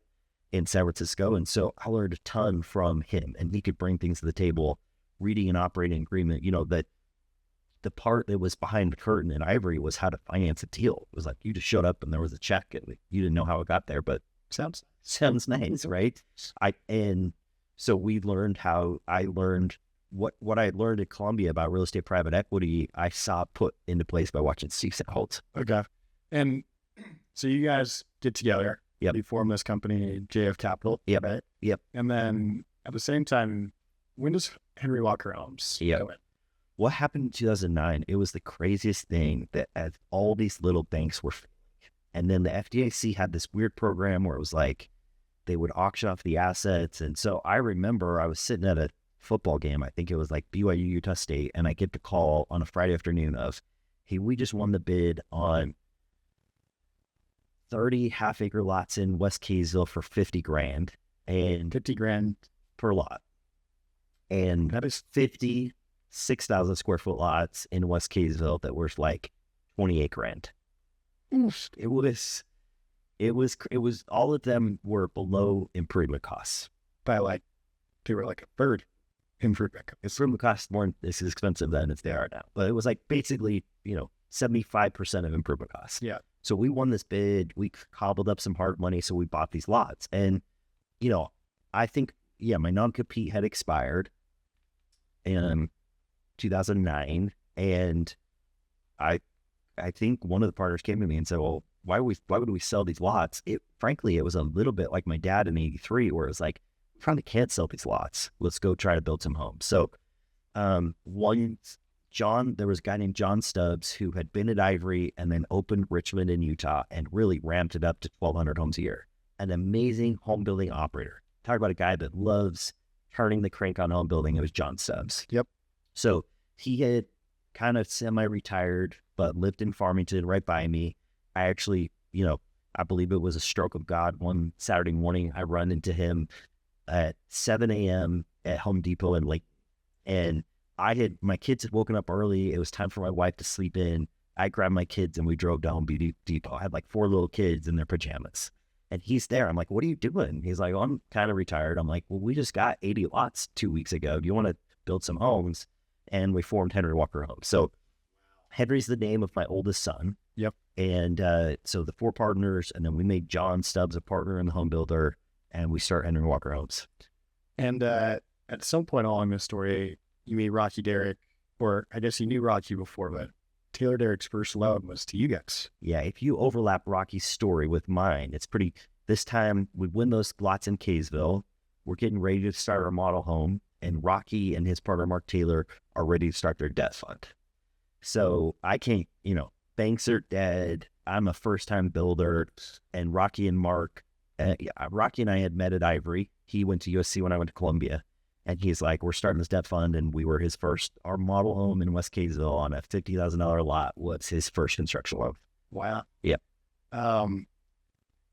in San Francisco. And so I learned a ton from him, and he could bring things to the table, reading an operating agreement, that the part that was behind the curtain in Ivory was how to finance a deal. It was like, you just showed up and there was a check, and you didn't know how it got there, but sounds nice, right? And so I learned what I had learned at Columbia about real estate private equity, I saw put into place by watching Steve Sandholtz. Okay. And so you guys get together. Yep. You form this company, JF Capital. Yep. Right? Yep. And then at the same time, when does Henry Walker Homes go in? What happened in 2009? It was the craziest thing, that as all these little banks were failing. And then the FDIC had this weird program where it was like they would auction off the assets. And so I remember I was sitting at a football game, I think it was like BYU Utah State, and I get the call on a Friday afternoon of, hey, we just won the bid on 30 half-acre lots in West Kaysville for 50 grand, and 50 grand per lot. And that is 50 6,000 square foot lots in West Kaysville that were like 28 grand. It was all of them were below improvement costs by like, they were like a third improvement. Improvement costs weren't as expensive then as they are now, but it was like basically 75% of improvement costs. Yeah. So we won this bid. We cobbled up some hard money, so we bought these lots. And I think my non-compete had expired in 2009, and I think one of the partners came to me and said, well, why would we sell these lots? Frankly, it was a little bit like my dad in 83, where it was like, probably can't sell these lots. Let's go try to build some homes. So one there was a guy named John Stubbs who had been at Ivory and then opened Richmond in Utah and really ramped it up to 1,200 homes a year. An amazing home building operator. Talk about a guy that loves turning the crank on home building. It was John Stubbs. Yep. So he had kind of semi-retired, but lived in Farmington right by me. I actually, I believe it was a stroke of God. One Saturday morning, I run into him at 7 a.m. at Home Depot in Lake. And my kids had woken up early. It was time for my wife to sleep in. I grabbed my kids and we drove to Home Depot. I had like 4 little kids in their pajamas. And he's there. I'm like, what are you doing? He's like, well, I'm kind of retired. I'm like, well, we just got 80 lots 2 weeks ago. Do you want to build some homes? And we formed Henry Walker Homes. So Henry's the name of my oldest son. Yep. And so the 4 partners, and then we made John Stubbs a partner in the home builder, and we start Henry Walker Homes. And at some point along this story, you meet Rocky Derrick, or I guess you knew Rocky before, but Taylor Derrick's first loan was to you guys. Yeah, if you overlap Rocky's story with mine, it's pretty. This time we win those lots in Kaysville. We're getting ready to start our model home, and Rocky and his partner Mark Taylor are ready to start their debt fund. So I can't, banks are dead. I'm a first-time builder, and Rocky and Mark, Rocky and I had met at Ivory. He went to USC when I went to Columbia, and he's like, we're starting this debt fund, and we were our model home in West Kaysville on a $50,000 lot was his first construction loan. Wow. Yep.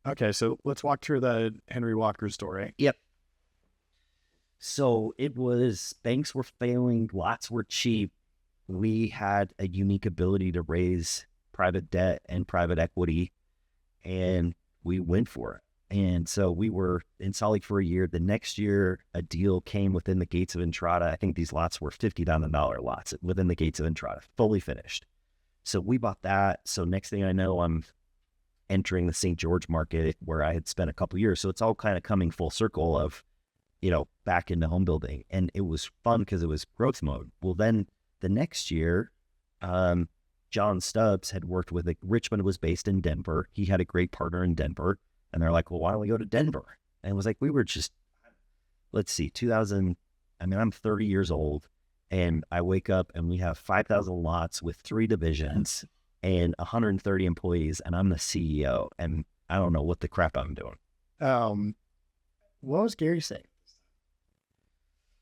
Okay, so let's walk through the Henry Walker story. Yep. So it was, banks were failing, lots were cheap. We had a unique ability to raise private debt and private equity, and we went for it. And so we were in Salt Lake for a year. The next year, a deal came within the gates of Entrada. I think these lots were $50,000 lots within the gates of Entrada, fully finished. So we bought that. So next thing I know, I'm entering the St. George market where I had spent a couple years. So it's all kind of coming full circle of, back into home building. And it was fun because it was growth mode. Well, then the next year, John Stubbs had worked with Richmond was based in Denver. He had a great partner in Denver. And they're like, well, why don't we go to Denver? And it was like, we were just, let's see, I'm 30 years old, and I wake up and we have 5,000 lots with 3 divisions and 130 employees, and I'm the CEO, and I don't know what the crap I'm doing. What was Gary saying?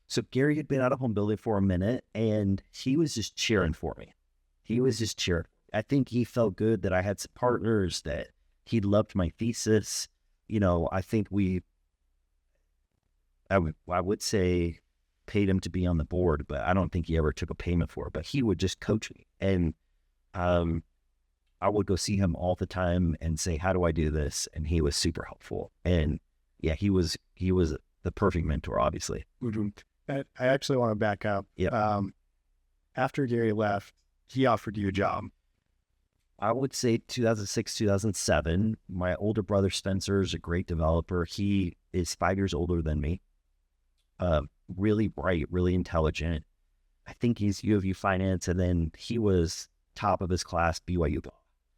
So Gary had been out of home building for a minute, and he was just cheering for me. He was just cheering. I think he felt good that I had some partners, that he loved my thesis. I think I would say paid him to be on the board, but I don't think he ever took a payment for it. But he would just coach me. And I would go see him all the time and say, how do I do this? And he was super helpful. And yeah, he was the perfect mentor, obviously. I actually want to back up. Yeah. After Gary left, he offered you a job. I would say 2006, 2007. My older brother, Spencer, is a great developer. He is 5 years older than me. Really bright, really intelligent. I think he's U of U finance, and then he was top of his class, BYU.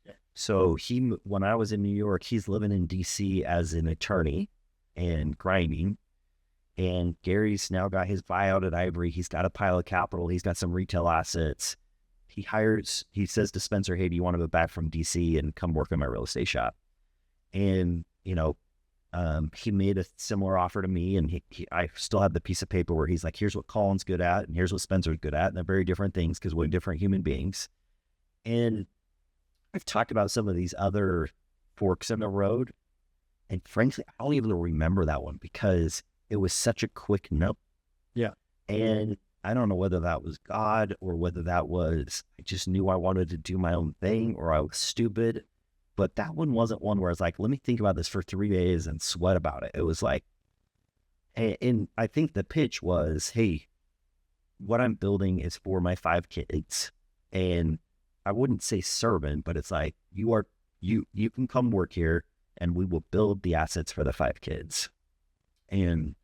Yeah. So when I was in New York, he's living in DC as an attorney and grinding. And Gary's now got his buyout at Ivory. He's got a pile of capital. He's got some retail assets. He says to Spencer, hey, do you want to go back from DC and come work in my real estate shop? And, he made a similar offer to me, and I still have the piece of paper where he's like, here's what Colin's good at, and here's what Spencer's good at. And they're very different things because we're different human beings. And I've talked about some of these other forks in the road. And frankly, I don't even remember that one because it was such a quick no. Yeah. And I don't know whether that was God or whether that was, I just knew I wanted to do my own thing or I was stupid. But that one wasn't one where I was like, let me think about this for 3 days and sweat about it. It was like, and I think the pitch was, hey, what I'm building is for my 5 kids. And I wouldn't say servant, but it's like, you can come work here and we will build the assets for the 5 kids. And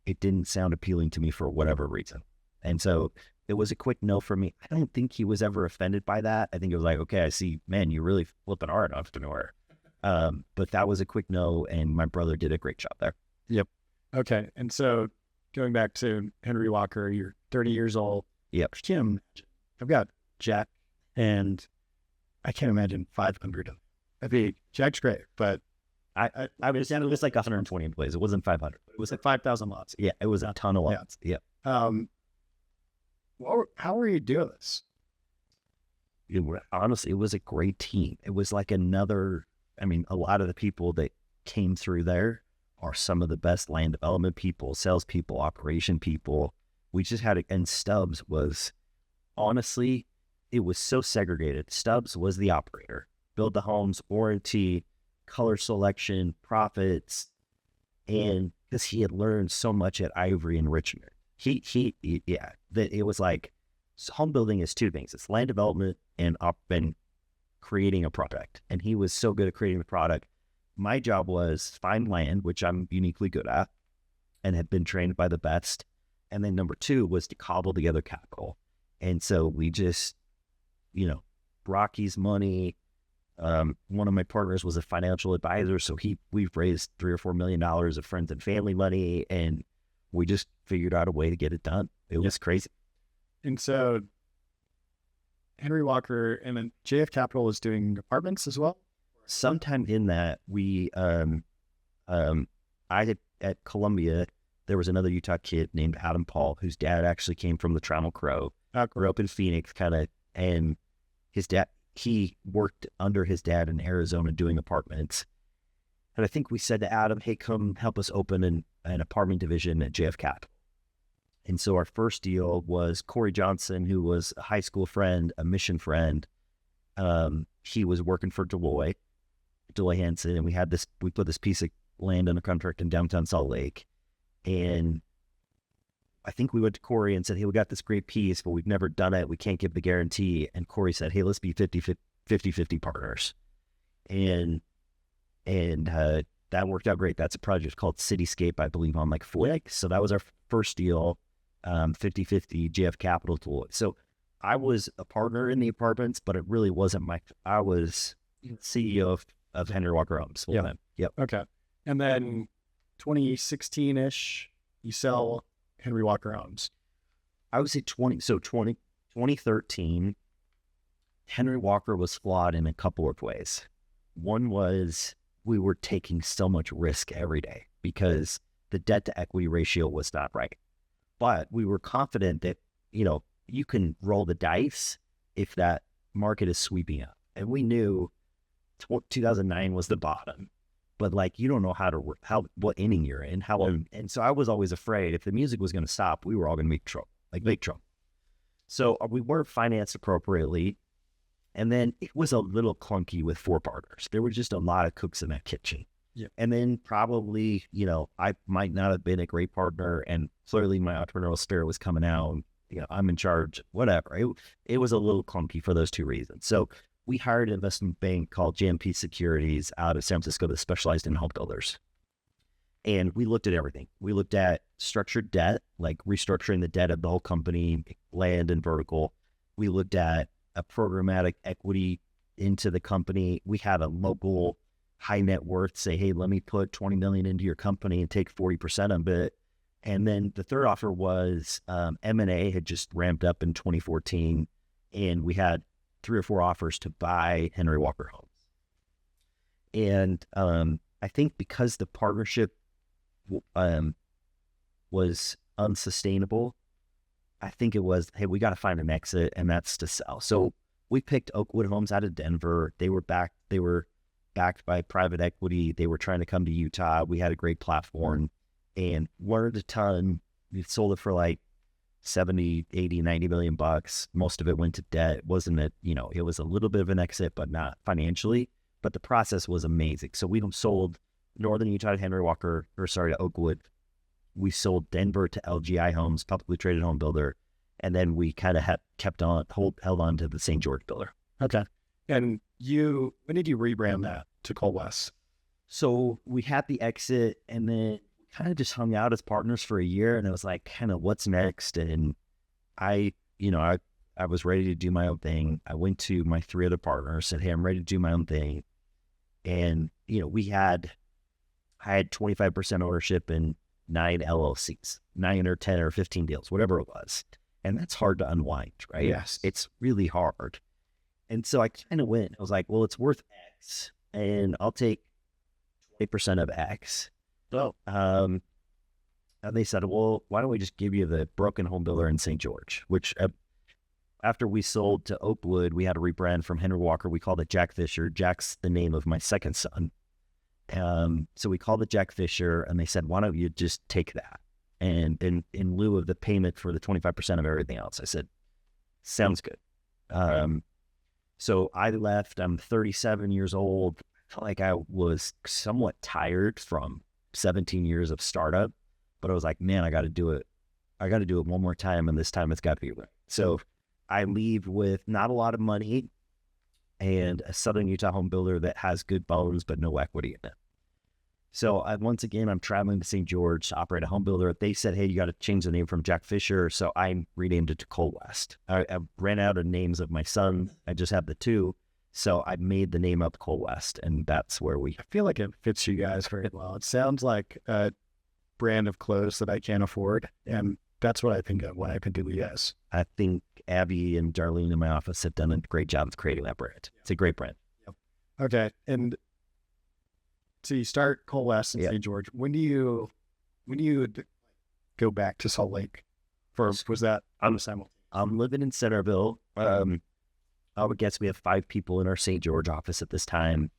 it didn't sound appealing to me for whatever reason. And so it was a quick no for me. I don't think he was ever offended by that. I think it was like, okay, I see, man, you're really flipping hard entrepreneur. But that was a quick no, and my brother did a great job there. Yep. Okay. And so going back to Henry Walker, you're 30 years old. Yep. Kim, I've got Jack, and I can't imagine 500 of them. I mean, Jack's great, but It was like 120 employees. It wasn't 500. it was like 5,000 lots. Yeah, it was a ton of lots. Yeah. How are you doing this? Honestly, it was a great team. It was like a lot of the people that came through there are some of the best land development people, salespeople, operation people. We just had and Stubbs was, honestly, it was so segregated. Stubbs was the operator, build the homes, warranty, color selection, profits, and because he had learned so much at Ivory and Richmond. That it was like, home building is two things. It's land development and creating a product. And he was so good at creating the product. My job was find land, which I'm uniquely good at and have been trained by the best. And then number two was to cobble together capital. And so we just, Rocky's money. One of my partners was a financial advisor. So we've raised $3 or $4 million of friends and family money. And we just figured out a way to get it done. It was crazy. And so Henry Walker and then JF Capital was doing apartments as well? Sometime in that, at Columbia, there was another Utah kid named Adam Paul, whose dad actually came from the Trammell Crow, grew up in Phoenix, and his dad, he worked under his dad in Arizona doing apartments. And I think we said to Adam, hey, come help us open an apartment division at JF Capital. And so our first deal was Corey Johnson, who was a high school friend, a mission friend. He was working for Deloy Hansen, and we put this piece of land under contract in downtown Salt Lake. And I think we went to Corey and said, hey, we got this great piece, but we've never done it. We can't give the guarantee. And Corey said, hey, let's be 50-50 partners. And that worked out great. That's a project called Cityscape, I believe, on like Flick. So that was our first deal, 50-50 JF Capital tool. So I was a partner in the apartments, but it really wasn't I was CEO of Henry Walker Homes. Yeah. Yep. Okay. And then 2016-ish, you sell Henry Walker Homes. I would say 2013, Henry Walker was flawed in a couple of ways. One was we were taking so much risk every day because the debt to equity ratio was not right. But we were confident that, you can roll the dice if that market is sweeping up. And we knew 2009 was the bottom, but you don't know what inning you're in, how long. And so I was always afraid if the music was going to stop, we were all going to make trouble. So we weren't financed appropriately. And then it was a little clunky with 4 partners. There were just a lot of cooks in that kitchen. Yeah. And then probably, I might not have been a great partner, and clearly my entrepreneurial spirit was coming out. I'm in charge, whatever. It was a little clunky for those 2 reasons. So we hired an investment bank called JMP Securities out of San Francisco that specialized in home builders. And we looked at everything. We looked at structured debt, like restructuring the debt of the whole company, land and vertical. We looked at a programmatic equity into the company. We had a local high net worth say, hey, let me put 20 million into your company and take 40% of it. And then the third offer was M&A had just ramped up in 2014, and we had 3 or 4 offers to buy Henry Walker Homes. And I think because the partnership was unsustainable, I think it was, hey, we got to find an exit, and that's to sell. So we picked Oakwood Homes out of Denver. They were backed by private equity. They were trying to come to Utah. We had a great platform and learned a ton. We sold it for like 70, 80, 90 million bucks. Most of it went to debt. It was a little bit of an exit, but not financially. But the process was amazing. So we sold Northern Utah to Oakwood. We sold Denver to LGI Homes, publicly traded home builder. And then we kind of held on to the St. George builder. Okay. And when did you rebrand that to Cold West? So we had the exit, and then kind of just hung out as partners for a year, and it was like, kind of what's next? And I was ready to do my own thing. I went to my 3 other partners, said, hey, I'm ready to do my own thing. And, I had 25% ownership in 9 LLCs, 9 or 10 or 15 deals, whatever it was. And that's hard to unwind, right? Yes. It's really hard. And so I kind of went, I was like, well, it's worth X and I'll take 20% of X. So, and they said, well, why don't we just give you the broken home builder in St. George, which after we sold to Oakwood, we had to rebrand from Henry Walker. We called it Jack Fisher. Jack's the name of my second son. So we called it Jack Fisher, and they said, why don't you just take that? And in lieu of the payment for the 25% of everything else, I said, sounds good. So I left. I'm 37 years old. I felt like I was somewhat tired from 17 years of startup, but I was like, man, I got to do it. I got to do it one more time, and this time it's got to be right. So I leave with not a lot of money and a Southern Utah home builder that has good bones but no equity in it. So once again, I'm traveling to St. George to operate a home builder. They said, hey, you got to change the name from Jack Fisher. So I renamed it to Cole West. I ran out of names of my son. I just have the two. So I made the name up Cole West, and that's where we... I feel like it fits you guys very well. It sounds like a brand of clothes that I can't afford. And that's what I think of when I think of you guys. I think Abby and Darlene in my office have done a great job of creating that brand. It's a great brand. Yep. Okay. And so you start Cole West in St. George. When do you go back to Salt Lake? Was that I'm living in Centerville. I would guess we have 5 people in our St. George office at this time.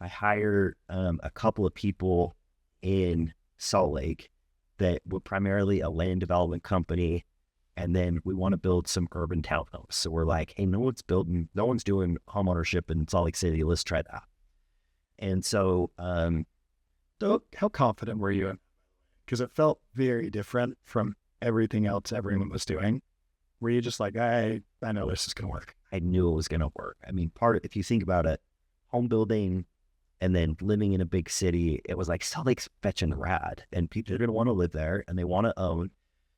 I hired a couple of people in Salt Lake that were primarily a land development company. And then we want to build some urban townhomes. So we're like, hey, no one's doing home ownership in Salt Lake City. Let's try that. And so, how confident were you? Because it felt very different from everything else everyone was doing. Were you just like, I know this is going to work? I knew it was going to work. I mean, if you think about it, home building and then living in a big city, it was like Salt Lake's fetching rad, and people are going to want to live there and they want to own.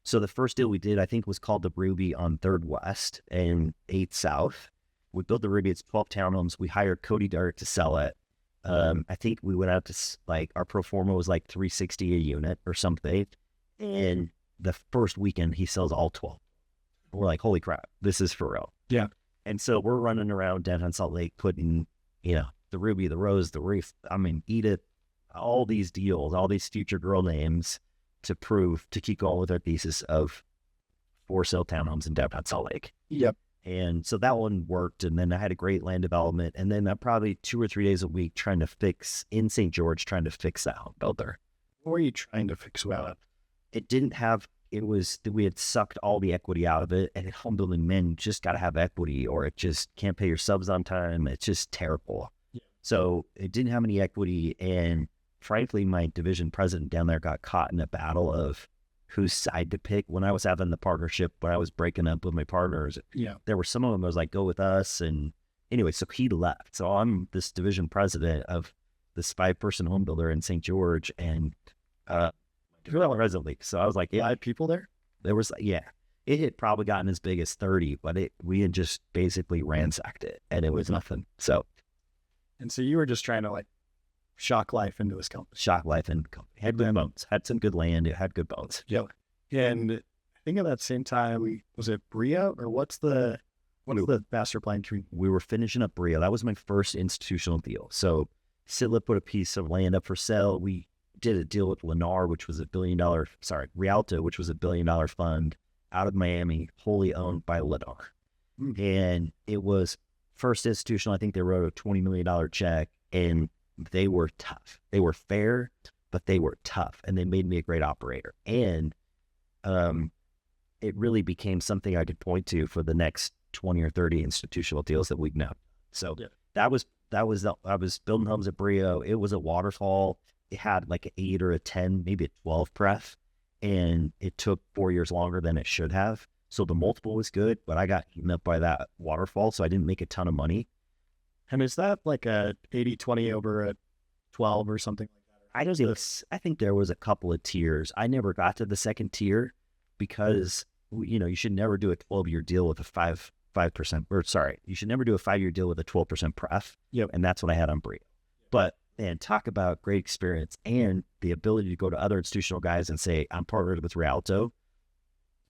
So the first deal we did, I think, was called the Ruby on 3rd West and 8th South. We built the Ruby. It's 12 townhomes. We hired Cody Dart to sell it. I think we went out to, like, our pro forma was like $360 a unit or something. And the first weekend he sells all 12. We're like, holy crap, this is for real. Yeah. And so we're running around downtown Salt Lake, putting, the Ruby, the Rose, the Reef, Edith, all these deals, all these future girl names to keep going with our thesis of for sale townhomes in downtown Salt Lake. Yep. And so that one worked. And then I had a great land development. And then probably 2 or 3 days a week in St. George, trying to fix that home builder. What were you trying to fix well? We had sucked all the equity out of it. And home building men just got to have equity, or it just can't pay your subs on time. It's just terrible. Yeah. So it didn't have any equity. And frankly, my division president down there got caught in a battle of whose side to pick. When I was having the partnership, when I was breaking up with my partners, there were some of them that was like, go with us. And anyway, so he left. So I'm this division president of this 5-person home builder in St. George, and presently. So I was like, 5 people there? There was, it had probably gotten as big as 30, but we had just basically ransacked it, and it was nothing. So you were just trying to like shock life into this company. Shock life into the company. Had good bones. Had some good land. It had good bones. Yeah. And I think at that same time, was it Bria, or what's the master plan tree? We were finishing up Bria. That was my first institutional deal. So Sitla put a piece of land up for sale. We did a deal with Rialto, which was a $1 billion fund out of Miami, wholly owned by Lennar. And it was first institutional. I think they wrote a $20 million check, and they were tough. They were fair, but they were tough, and they made me a great operator. And it really became something I could point to for the next 20 or 30 institutional deals that we've now. So I was building homes at Brio. It was a waterfall. It had like an 8 or a 10, maybe a 12 pref, and it took 4 years longer than it should have. So the multiple was good, but I got eaten up by that waterfall, so I didn't make a ton of money. And is that like a 80-20 over a 12 or something like that? I think there was a couple of tiers. I never got to the second tier because, you should never do a 12-year deal with a 5%, or sorry, you should never do a 5-year deal with a 12% pref. Yep. And that's what I had on Brio. But man, talk about great experience and the ability to go to other institutional guys and say, I'm partnered with Rialto.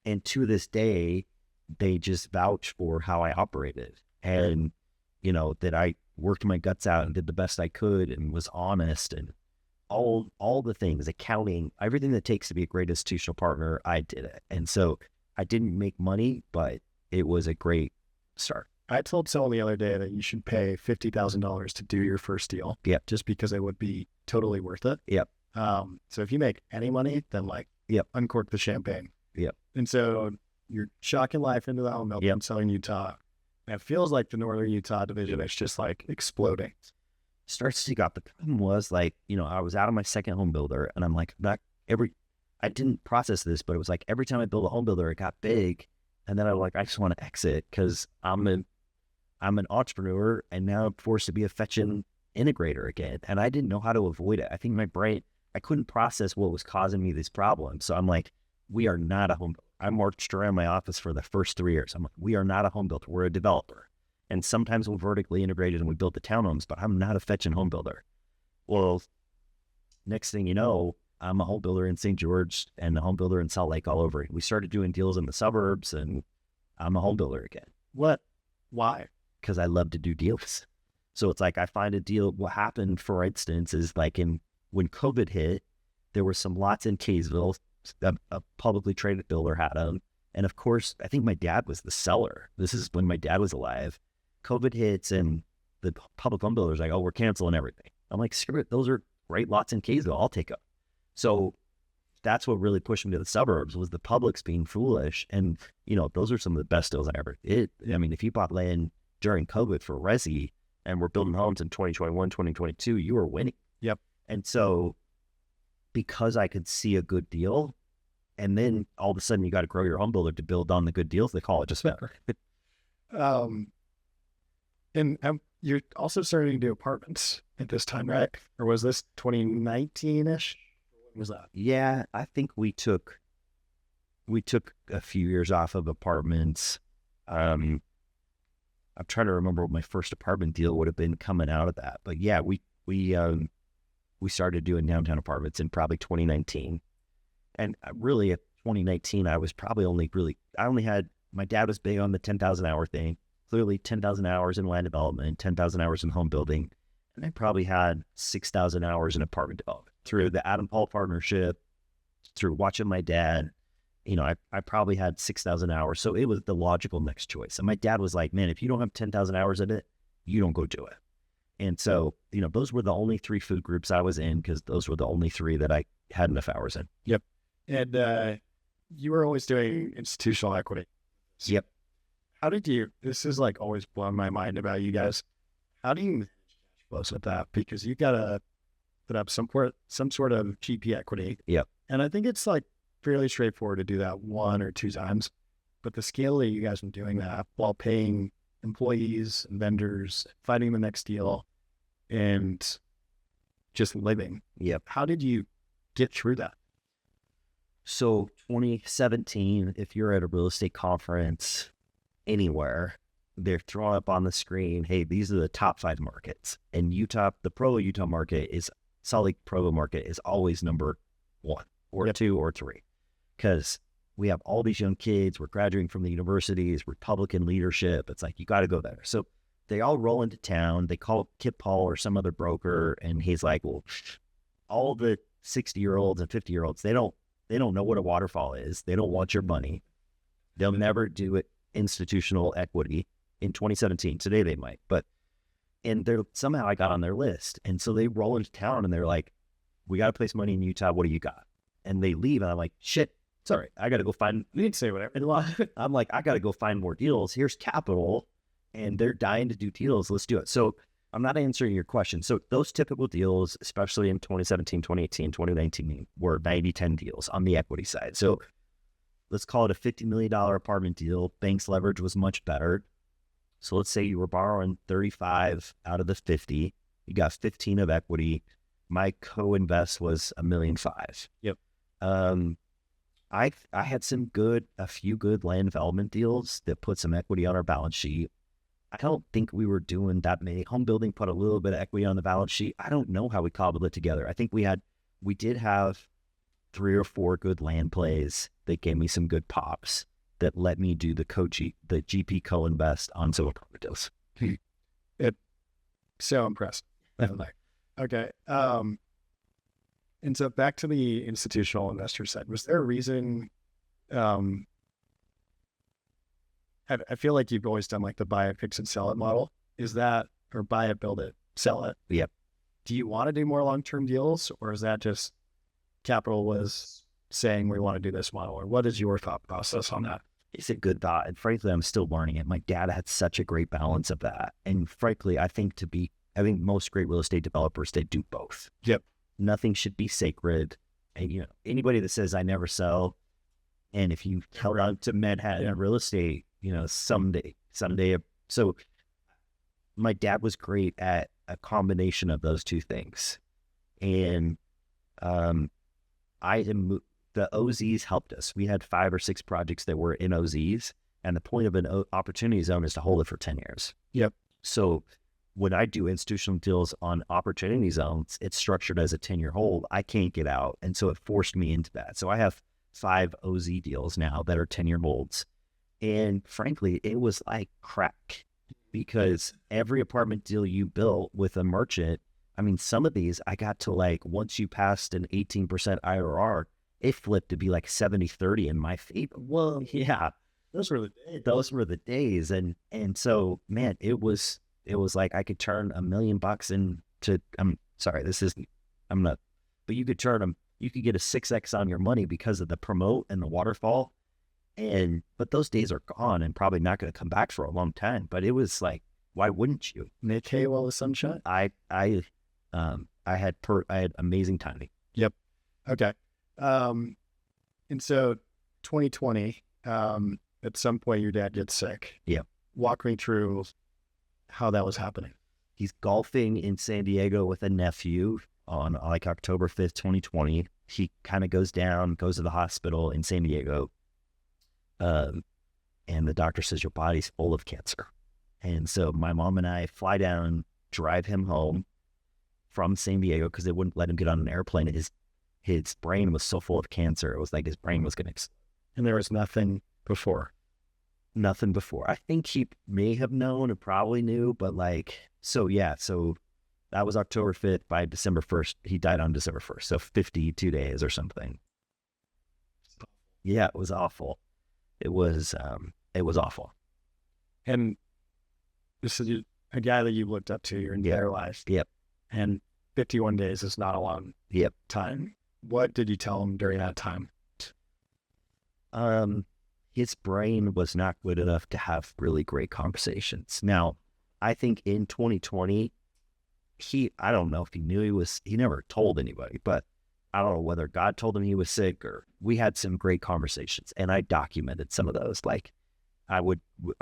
And to this day, they just vouch for how I operated, and, you know, that I worked my guts out and did the best I could and was honest, and all the things, accounting, everything that it takes to be a great institutional partner, I did it. And so I didn't make money, but it was a great start. I told someone the other day that you should pay $50,000 to do your first deal. Yep. Just because it would be totally worth it. Yep. So if you make any money, then like, yep, uncork the champagne. Yep. And so you're shocking life into the home builder Yep. in Southern Utah. And it feels like the Northern Utah division is just like exploding. Starts to got the problem was like, you know, I was out of my second home builder, and I'm like, I didn't process this, but it was like every time I build a home builder, it got big. And then I'm like, I just want to exit because I'm an entrepreneur, and now I'm forced to be a fetching integrator again. And I didn't know how to avoid it. I think my brain, I couldn't process what was causing me these problems. So I'm like, we are not a home builder. I marched around my office for the first 3 years. I'm like, we are not a home builder. We're a developer. And sometimes we're vertically integrated and we build the townhomes, but I'm not a fetching home builder. Well, next thing you know, I'm a home builder in St. George and a home builder in Salt Lake all over. We started doing deals in the suburbs, and I'm a home builder again. What? Why? Because I love to do deals. So it's like I find a deal. What happened, for instance, is like when COVID hit, there were some lots in Kaysville. A publicly traded builder had them. And of course, I think my dad was the seller. This is when my dad was alive. COVID hits, and the public home builder's like, oh, we're canceling everything. I'm like, screw it. Those are great lots in Kaysville. I'll take them. So that's what really pushed me to the suburbs, was the public's being foolish. And, you know, those are some of the best deals I ever did. I mean, if you bought land during COVID for resi and we're building homes in 2021, 2022, you were winning. Yep. And so because I could see a good deal, and then all of a sudden you got to grow your home builder to build on the good deals, they call it just better. And you're also starting to do apartments at this time, right? Or was this 2019-ish? Was that? Yeah, I think we took a few years off of apartments. I'm trying to remember what my first apartment deal would have been coming out of that. But yeah, we started doing downtown apartments in probably 2019. And really at 2019, I was probably my dad was big on the 10,000 hour thing. Clearly 10,000 hours in land development, 10,000 hours in home building. And I probably had 6,000 hours in apartment development through the Adam Paul partnership, through watching my dad. You know, I probably had 6,000 hours. So it was the logical next choice. And my dad was like, man, if you don't have 10,000 hours in it, you don't go do it. And so, you know, those were the only 3 food groups I was in, because those were the only 3 that I had enough hours in. Yep. And you were always doing institutional equity. Yep. How did you, this is like always blown my mind about you guys. How do you manage cash flows with that? Because you got to put up some sort of GP equity. Yep. And I think it's like fairly straightforward to do that 1 or 2 times. But the scale that you guys are doing that while paying employees and vendors, finding the next deal, and just living. Yep. How did you get through that? So 2017, if you're at a real estate conference anywhere, they're throwing up on the screen, hey, these are the top 5 markets. And Utah, the Provo Utah market is, Salt Lake Provo market is always number 1 or 2 or 3. Because we have all these young kids, we're graduating from the universities, Republican leadership. It's like, you got to go there. So they all roll into town. They call Kip Paul or some other broker. And he's like, well, all the 60-year-olds and 50-year-olds, they don't know what a waterfall is. They don't want your money. They'll never do it institutional equity. In 2017, today they might, and somehow I got on their list. And so they roll into town and they're like, we got to place money in Utah. What do you got? And they leave. And I'm like, shit, sorry. I got to go find, You didn't say whatever. I'm like, I got to go find more deals. Here's capital, and they're dying to do deals. Let's do it. So I'm not answering your question. So those typical deals, especially in 2017, 2018, 2019, were 90-10 deals on the equity side. So let's call it a $50 million apartment deal. Bank's leverage was much better. So let's say you were borrowing 35 out of the 50. You got 15 of equity. My co-invest was $1.5 million. Yep. I had a few good land development deals that put some equity on our balance sheet. I don't think we were doing that many. Home building put a little bit of equity on the balance sheet. I don't know how we cobbled it together. I think we did have 3 or 4 good land plays that gave me some good pops that let me do the GP co-invest on some apartment deals. It so impressive. Okay. And so back to the institutional investor side, was there a reason? I feel like you've always done like the buy it, fix it, sell it model. Is that, or buy it, build it, sell it? Yep. Do you want to do more long-term deals, or is that just capital was saying we want to do this model, or what is your thought process on that? It's a good thought. And frankly, I'm still learning it. My dad had such a great balance of that. And frankly, I think most great real estate developers, they do both. Yep. Nothing should be sacred. And, anybody that says I never sell, and if you held on to Manhattan real estate, someday. So my dad was great at a combination of those two things. And the OZs helped us. We had 5 or 6 projects that were in OZs, and the point of an opportunity zone is to hold it for 10 years. Yep. So when I do institutional deals on opportunity zones, it's structured as a 10-year hold. I can't get out. And so it forced me into that. So I have 5 OZ deals now that are 10-year holds. And frankly, it was like crack, because every apartment deal you built with a merchant, I mean, some of these I got to like, once you passed an 18% IRR, it flipped to be like 70-30 in my favor. Whoa, yeah. Those were the days. And so, man, it was like I could turn $1 million into, but you could get a 6X on your money because of the promote and the waterfall. But those days are gone and probably not going to come back for a long time. But it was like, why wouldn't you? Nick Hay while the sun shone? I had amazing timing. Yep. Okay. And so 2020, at some point your dad gets sick. Yep. Walk me through how that was happening. He's golfing in San Diego with a nephew on like October 5th, 2020. He kind of goes to the hospital in San Diego. And the doctor says, your body's full of cancer. And so my mom and I fly down, drive him home from San Diego because they wouldn't let him get on an airplane. His brain was so full of cancer. It was like his brain was going to explode. And there was nothing before. Nothing before. I think he may have known or probably knew, but so that was October 5th. By December 1st, he died on December 1st. So 52 days or something. Yeah, it was awful. It was awful. And this is a guy that you looked up to your entire life. Yep. And 51 days is not a long time. What did you tell him during that time? His brain was not good enough to have really great conversations. Now, I think in 2020, I don't know if he knew he never told anybody, but I don't know whether God told him he was sick, or we had some great conversations, and I documented some of those. Like I've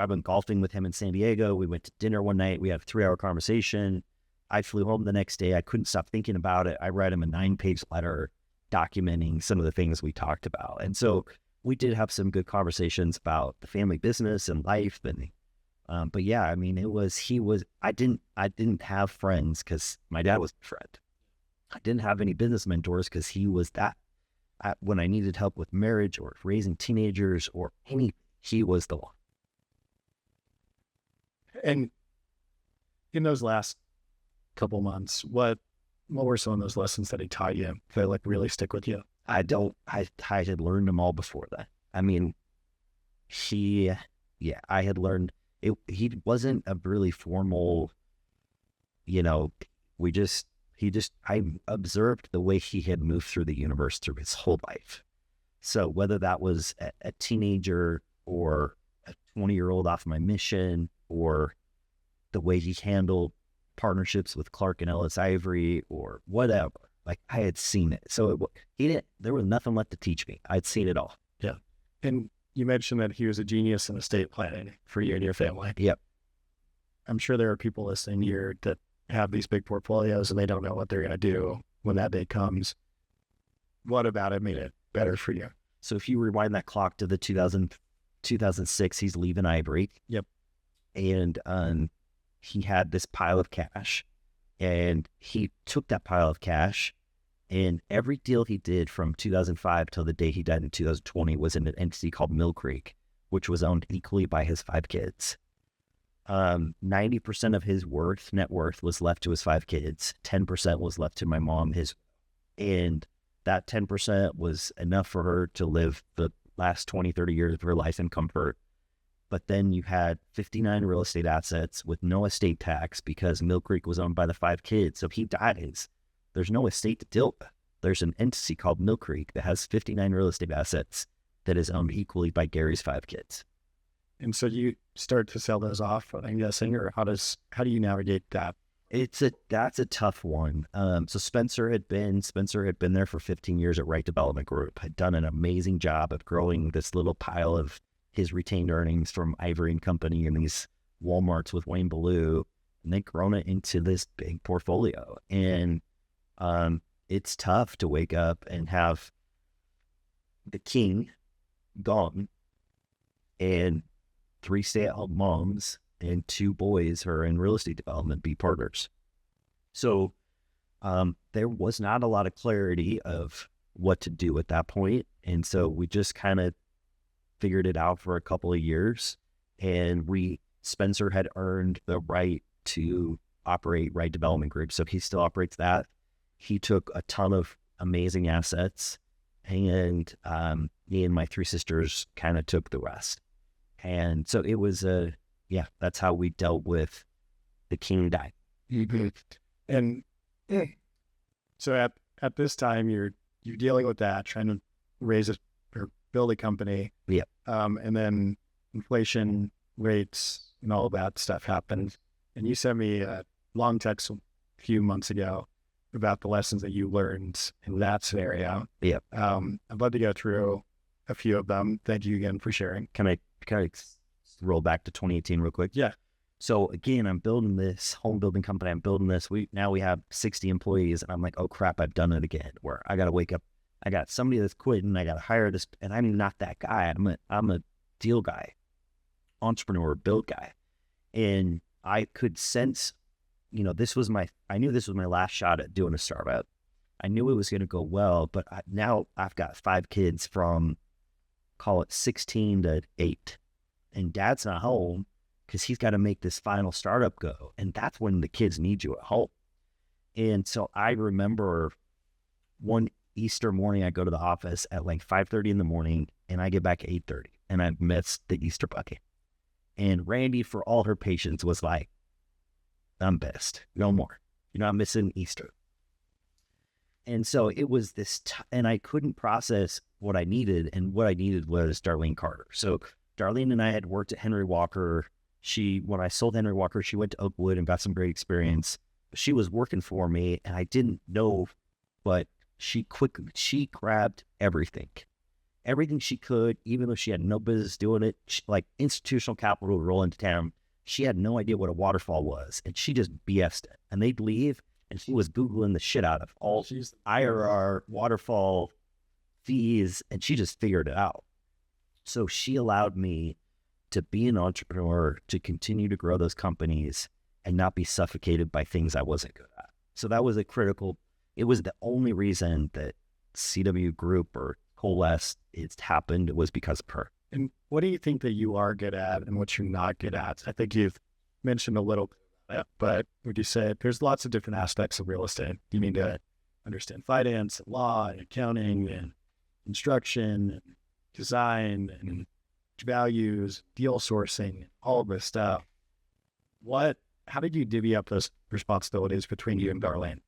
been golfing with him in San Diego. We went to dinner one night. We had a 3-hour conversation. I flew home the next day. I couldn't stop thinking about it. I read him a 9-page letter documenting some of the things we talked about. And so we did have some good conversations about the family business and life. And, but yeah, I mean, I didn't have friends because my dad was a friend. I didn't have any business mentors because he was that. When I needed help with marriage or raising teenagers or he was the one. And in those last couple months, what were some of those lessons that he taught you that really stick with you? I had learned them all before that. I mean, I had learned it. He wasn't a really formal, I observed the way he had moved through the universe through his whole life. So whether that was a teenager or a 20-year-old off my mission, or the way he handled partnerships with Clark and Ellis Ivory or whatever, like I had seen it. So there was nothing left to teach me. I'd seen it all. Yeah. And you mentioned that he was a genius in estate planning for you and your family. Yep. I'm sure there are people listening here that have these big portfolios and they don't know what they're going to do when that day comes. What about it made it better for you? So if you rewind that clock to the 2006, he's leaving Ivory. Yep. And he had this pile of cash, and he took that pile of cash And every deal he did from 2005 till the day he died in 2020 was in an entity called Mill Creek, which was owned equally by his 5 kids. 90% of his net worth was left to his 5 kids. 10% was left to my mom, and that 10% was enough for her to live the last 20, 30 years of her life in comfort. But then you had 59 real estate assets with no estate tax because Mill Creek was owned by the 5 kids. So if he dies, there's no estate to deal with. There's an entity called Mill Creek that has 59 real estate assets that is owned equally by Gary's 5 kids. And so you start to sell those off, I'm guessing, or how do you navigate that? That's a tough one. So Spencer had been there for 15 years at Wright Development Group, had done an amazing job of growing this little pile of his retained earnings from Ivory and Company and these Walmarts with Wayne Ballou, and they'd grown it into this big portfolio. And it's tough to wake up and have the king gone and 3 stay-at-home moms and 2 boys who are in real estate development be partners. So there was not a lot of clarity of what to do at that point. And so we just kind of figured it out for a couple of years. And Spencer had earned the right to operate Wright Development Group. So he still operates that. He took a ton of amazing assets, and me and my 3 sisters kind of took the rest. And so it was that's how we dealt with the king dying. Mm-hmm. And so at this time, you're dealing with that, trying to raise or build a company. Yeah. And then inflation rates and all of that stuff happened. And you sent me a long text a few months ago about the lessons that you learned in that scenario. Yeah. I'd love to go through a few of them. Thank you again for sharing. Can I roll back to 2018 real quick? Yeah. So again, I'm building this home building company. I'm building this. We have 60 employees, and I'm like, oh crap, I've done it again. Where I got to wake up. I got somebody that's quitting. I got to hire this, and I'm not that guy. I'm a deal guy, entrepreneur, build guy, and I could sense, I knew this was my last shot at doing a startup. I knew it was going to go well, but now I've got 5 kids from, call it 16 to 8, and dad's not home because he's got to make this final startup go. And that's when the kids need you at home. And so I remember one Easter morning, I go to the office at like 5:30 in the morning, and I get back at 8:30, and I've missed the Easter bunny. And Randy, for all her patience, was like, I'm pissed. No more. You're not missing Easter. And so it was this, and I couldn't process what I needed, and what I needed was Darlene Carter. So Darlene and I had worked at Henry Walker. When I sold Henry Walker, she went to Oakwood and got some great experience. She was working for me, and I didn't know, but she grabbed everything she could, even though she had no business doing it. Like institutional capital would roll into town. She had no idea what a waterfall was, and she just BS'd it. And they'd leave, and she was Googling the shit out of all IRR, waterfall fees, and she just figured it out. So she allowed me to be an entrepreneur, to continue to grow those companies and not be suffocated by things I wasn't good at. So that was it was the only reason that CW Group or Coalesce, it's happened, was because of her. And what do you think that you are good at and what you're not good at? I think you've mentioned a little bit of that, but would you say there's lots of different aspects of real estate? You need to understand finance and law and accounting and construction and design and values, deal sourcing, all of this stuff. How did you divvy up those responsibilities between you and Darlene?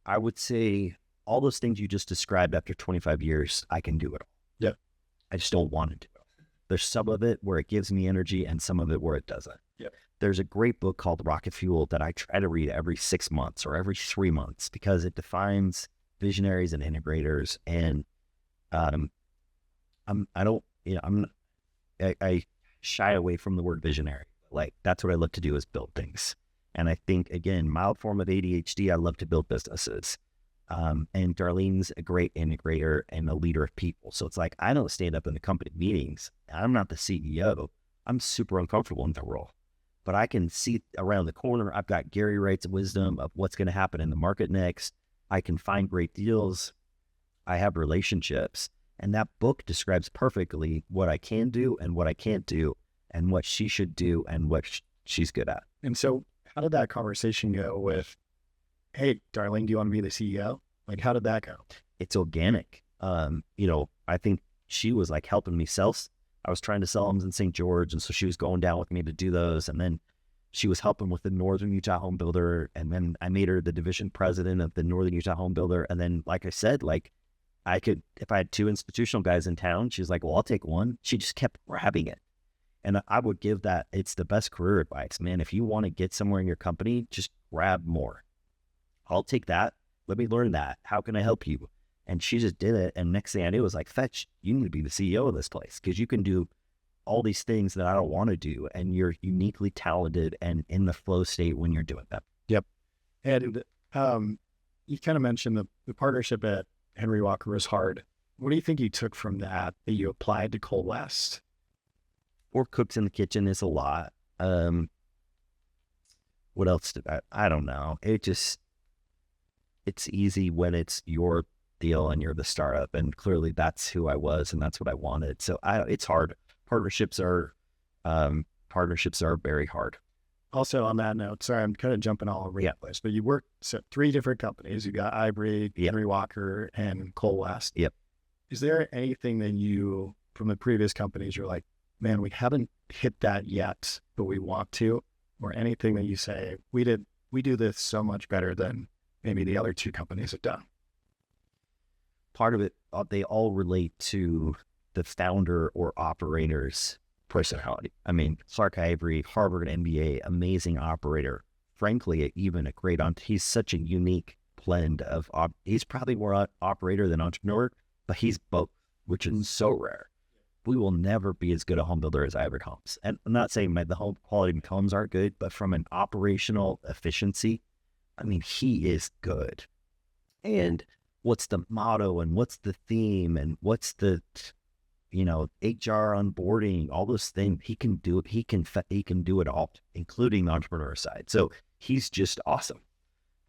I would say all those things you just described after 25 years, I can do it all. Yeah. I just don't want to do it. There's some of it where it gives me energy and some of it where it doesn't. Yeah. There's a great book called Rocket Fuel that I try to read every 6 months or every 3 months because it defines visionaries and integrators. And I shy away from the word visionary. Like, that's what I love to do, is build things. And I think, again, mild form of ADHD, I love to build businesses. And Darlene's a great integrator and a leader of people. So it's like, I don't stand up in the company meetings. I'm not the CEO. I'm super uncomfortable in that role. But I can see around the corner. I've got Gary Wright's wisdom of what's going to happen in the market next. I can find great deals. I have relationships. And that book describes perfectly what I can do and what I can't do and what she should do and what she's good at. And so how did that conversation go with, hey, darling, do you want to be the CEO? Like, how did that go? It's organic. I think she was like helping me sell. I was trying to sell homes in St. George. And so she was going down with me to do those. And then she was helping with the Northern Utah Home Builder. And then I made her the division president of the Northern Utah Home Builder. And then, like I said, like I could, if I had 2 institutional guys in town, she's like, well, I'll take one. She just kept grabbing it. And I would give that, it's the best career advice, man. If you want to get somewhere in your company, just grab more. I'll take that. Let me learn that. How can I help you? And she just did it. And next thing I knew, it was like, Fetch, you need to be the CEO of this place because you can do all these things that I don't want to do. And you're uniquely talented and in the flow state when you're doing that. Yep. And you kind of mentioned the partnership at Henry Walker was hard. What do you think you took from that you applied to Coal West? 4 cooks in the kitchen is a lot. What else did I don't know. It's easy when it's your deal and you're the startup, and clearly that's who I was and that's what I wanted. So it's hard. Partnerships are very hard. Also on that note, sorry, I'm kind of jumping all over the place, but you worked at 3 different companies. You got Ivory, Henry Walker, and Coal West. Yep. Is there anything that you, from the previous companies, you're like, man, we haven't hit that yet, but we want to, or anything that you say, we do this so much better than maybe the other 2 companies have done? Part of it, they all relate to the founder or operator's personality. I mean, Clark Ivory, Harvard MBA, amazing operator. Frankly, even a great, he's such a unique blend of, he's probably more operator than entrepreneur, but he's both, which is so rare. We will never be as good a home builder as Ivory Homes. And I'm not saying the home quality homes aren't good, but from an operational efficiency, I mean, he is good. And what's the motto and what's the theme and what's the, HR onboarding, all those things, he can do it. He can do it all, including the entrepreneur side. So he's just awesome.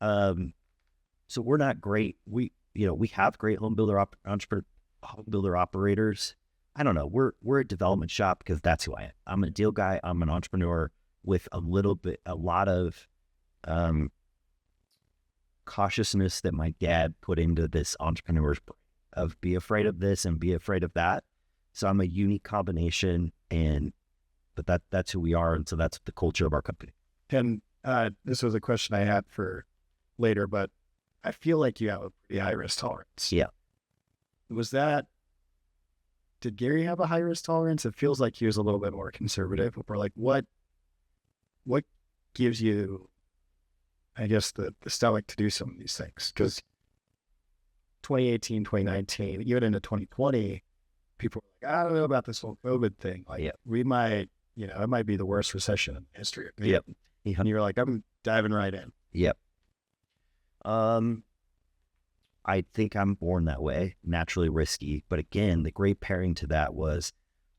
So we're not great. We have great home builder operators. I don't know. We're a development shop because that's who I am. I'm a deal guy. I'm an entrepreneur with a lot of cautiousness that my dad put into this entrepreneur's brain of be afraid of this and be afraid of that. So I'm a unique combination, but that's who we are, and so that's the culture of our company. And this was a question I had for later, but I feel like you have a pretty high risk tolerance. Yeah. Did Gary have a high risk tolerance? It feels like he was a little bit more conservative. Or like, what gives you, I guess, the stomach to do some of these things? Because 2018, 2019, even into 2020, people were like, I don't know about this whole COVID thing. Like, we might, it might be the worst recession in history. Yep. And you're like, I'm diving right in. Yep. I think I'm born that way, naturally risky. But again, the great pairing to that was,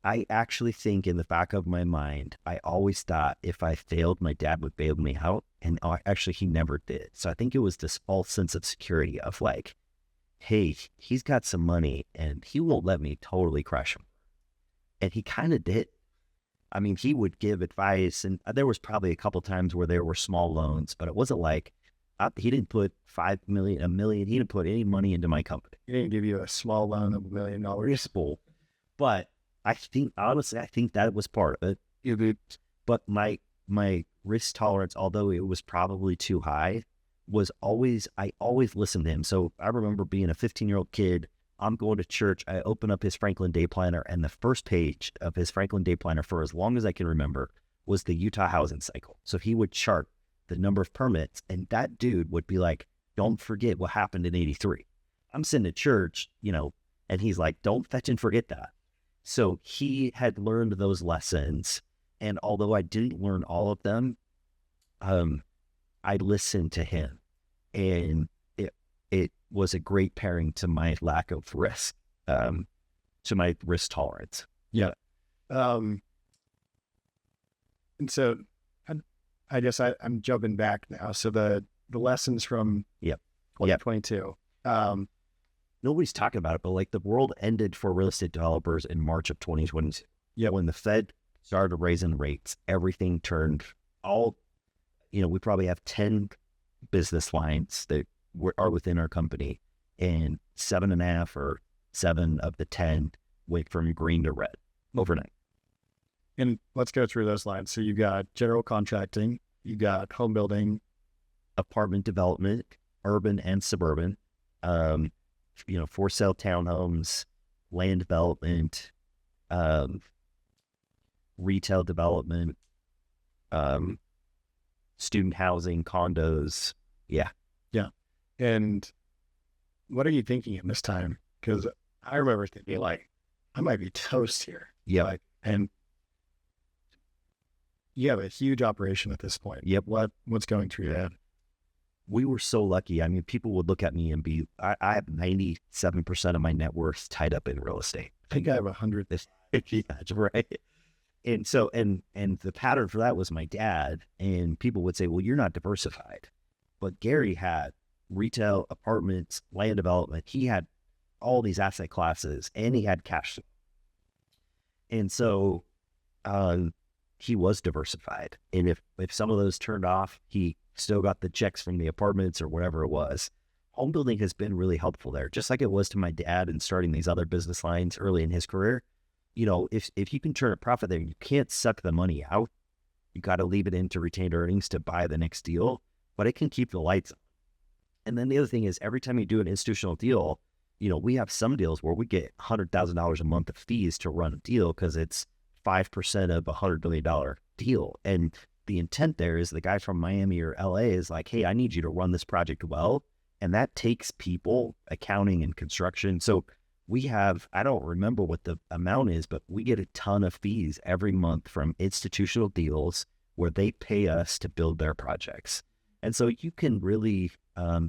I actually think in the back of my mind, I always thought if I failed, my dad would bail me out. And actually, he never did. So I think it was this false sense of security of like, hey, he's got some money and he won't let me totally crush him. And he kind of did. I mean, he would give advice, and there was probably a couple times where there were small loans, but it wasn't like, he didn't put $5 million, $1 million. He didn't put any money into my company. He didn't give you a small loan of $1 million. But I think, honestly, that was part of it. But my risk tolerance, although it was probably too high, I always listened to him. So I remember being a 15-year-old kid. I'm going to church. I open up his Franklin Day Planner, and the first page of his Franklin Day Planner, for as long as I can remember, was the Utah housing cycle. So he would chart the number of permits, and that dude would be like, don't forget what happened in 83. I'm sitting at church, and he's like, don't fetch and forget that. So he had learned those lessons, and although I didn't learn all of them, I listened to him, and it was a great pairing to my lack of risk, to my risk tolerance. Yeah. And so I guess I'm jumping back now. So the lessons from 2022. Nobody's talking about it, but like the world ended for real estate developers in March of 2022. Yeah, when the Fed started raising rates, everything turned we probably have 10 business lines that are within our company, and 7.5 or 7 of the 10 went from green to red overnight. And let's go through those lines. So you got general contracting, you got home building, apartment development, urban and suburban, for sale townhomes, land development, retail development, student housing, condos. Yeah. And what are you thinking in this time? Because I remember thinking like, I might be toast here. Yeah. And you have a huge operation at this point. Yep. What's going through your head? We were so lucky. I mean, people would look at me and I have 97% of my net worth tied up in real estate. I think I have 100. Right. And so, and the pattern for that was my dad, and people would say, well, you're not diversified. But Gary had retail, apartments, land development. He had all these asset classes, and he had cash. And so, he was diversified. And if some of those turned off, he still got the checks from the apartments or whatever it was. Home building has been really helpful there, just like it was to my dad in starting these other business lines early in his career. If you can turn a profit there, you can't suck the money out. You got to leave it into retained earnings to buy the next deal, but it can keep the lights on. And then the other thing is, every time you do an institutional deal, we have some deals where we get $100,000 a month of fees to run a deal because it's 5% of a $100 million deal. And the intent there is the guy from Miami or LA is like, hey, I need you to run this project well. And that takes people, accounting and construction. So we have, I don't remember what the amount is, but we get a ton of fees every month from institutional deals where they pay us to build their projects. And so you can really,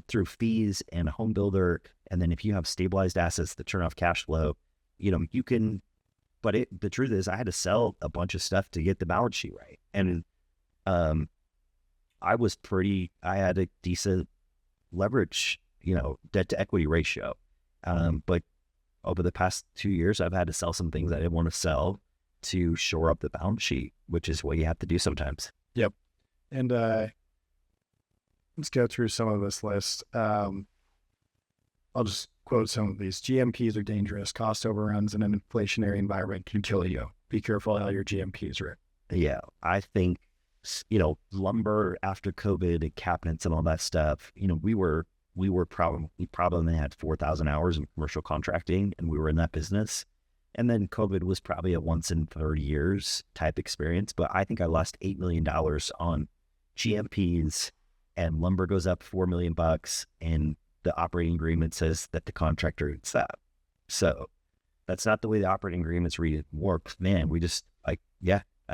through fees and a home builder, and then if you have stabilized assets that turn off cash flow, you can, but the truth is I had to sell a bunch of stuff to get the balance sheet right. And I had a decent leverage, debt to equity ratio. But over the past 2 years, I've had to sell some things I didn't want to sell to shore up the balance sheet, which is what you have to do sometimes. Yep. And let's go through some of this list. I'll just quote some of these. GMPs are dangerous. Cost overruns in an inflationary environment can kill you. Be careful how your GMPs are. Yeah, I think, lumber after COVID and cabinets and all that stuff, we probably had 4,000 hours in commercial contracting, and we were in that business. And then COVID was probably a once in 30 years type experience. But I think I lost $8 million on GMPs, and lumber goes up $4 million, and the operating agreement says that the contractor gets that. So that's not the way the operating agreements work. Man, we just I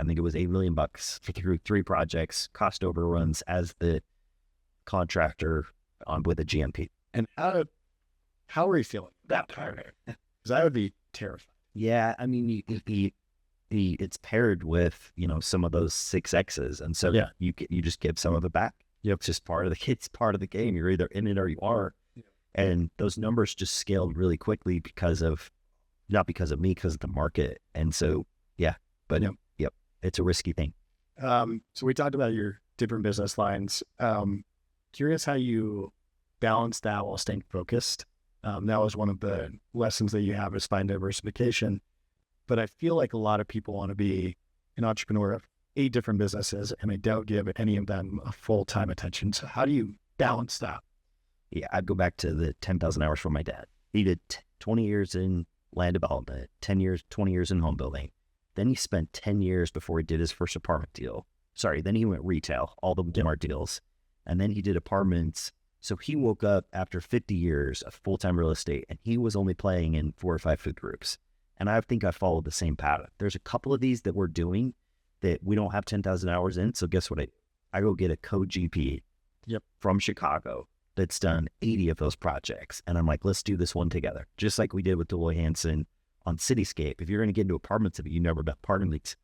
think it was $8 million through 3 projects, cost overruns as the contractor on with a GMP. And how are you feeling that time? Because I would be terrified. Yeah, I mean, it's paired with some of those 6Xs, and so you just give some of it back. Yep. It's just part of the game. You're either in it or you are. Yep. And those numbers just scaled really quickly not because of me, because of the market. And so it's a risky thing. So we talked about your different business lines. Curious how you balance that while staying focused. That was one of the lessons that you have, is find diversification. But I feel like a lot of people want to be an entrepreneur of 8 different businesses, and they don't give any of them a full-time attention. So how do you balance that? Yeah, I'd go back to the 10,000 hours from my dad. He did 20 years in land development, 20 years in home building. Then he spent 10 years before he did his first apartment deal. Then he went retail, all the Walmart deals. And then he did apartments. So he woke up after 50 years of full-time real estate, and he was only playing in 4 or 5 food groups. And I think I followed the same pattern. There's a couple of these that we're doing that we don't have 10,000 hours in. So guess what? I go get a co-GP from Chicago that's done 80 of those projects. And I'm like, let's do this one together. Just like we did with Deloy Hansen on Cityscape. If you're going to get into apartments, if you never done apartment leagues,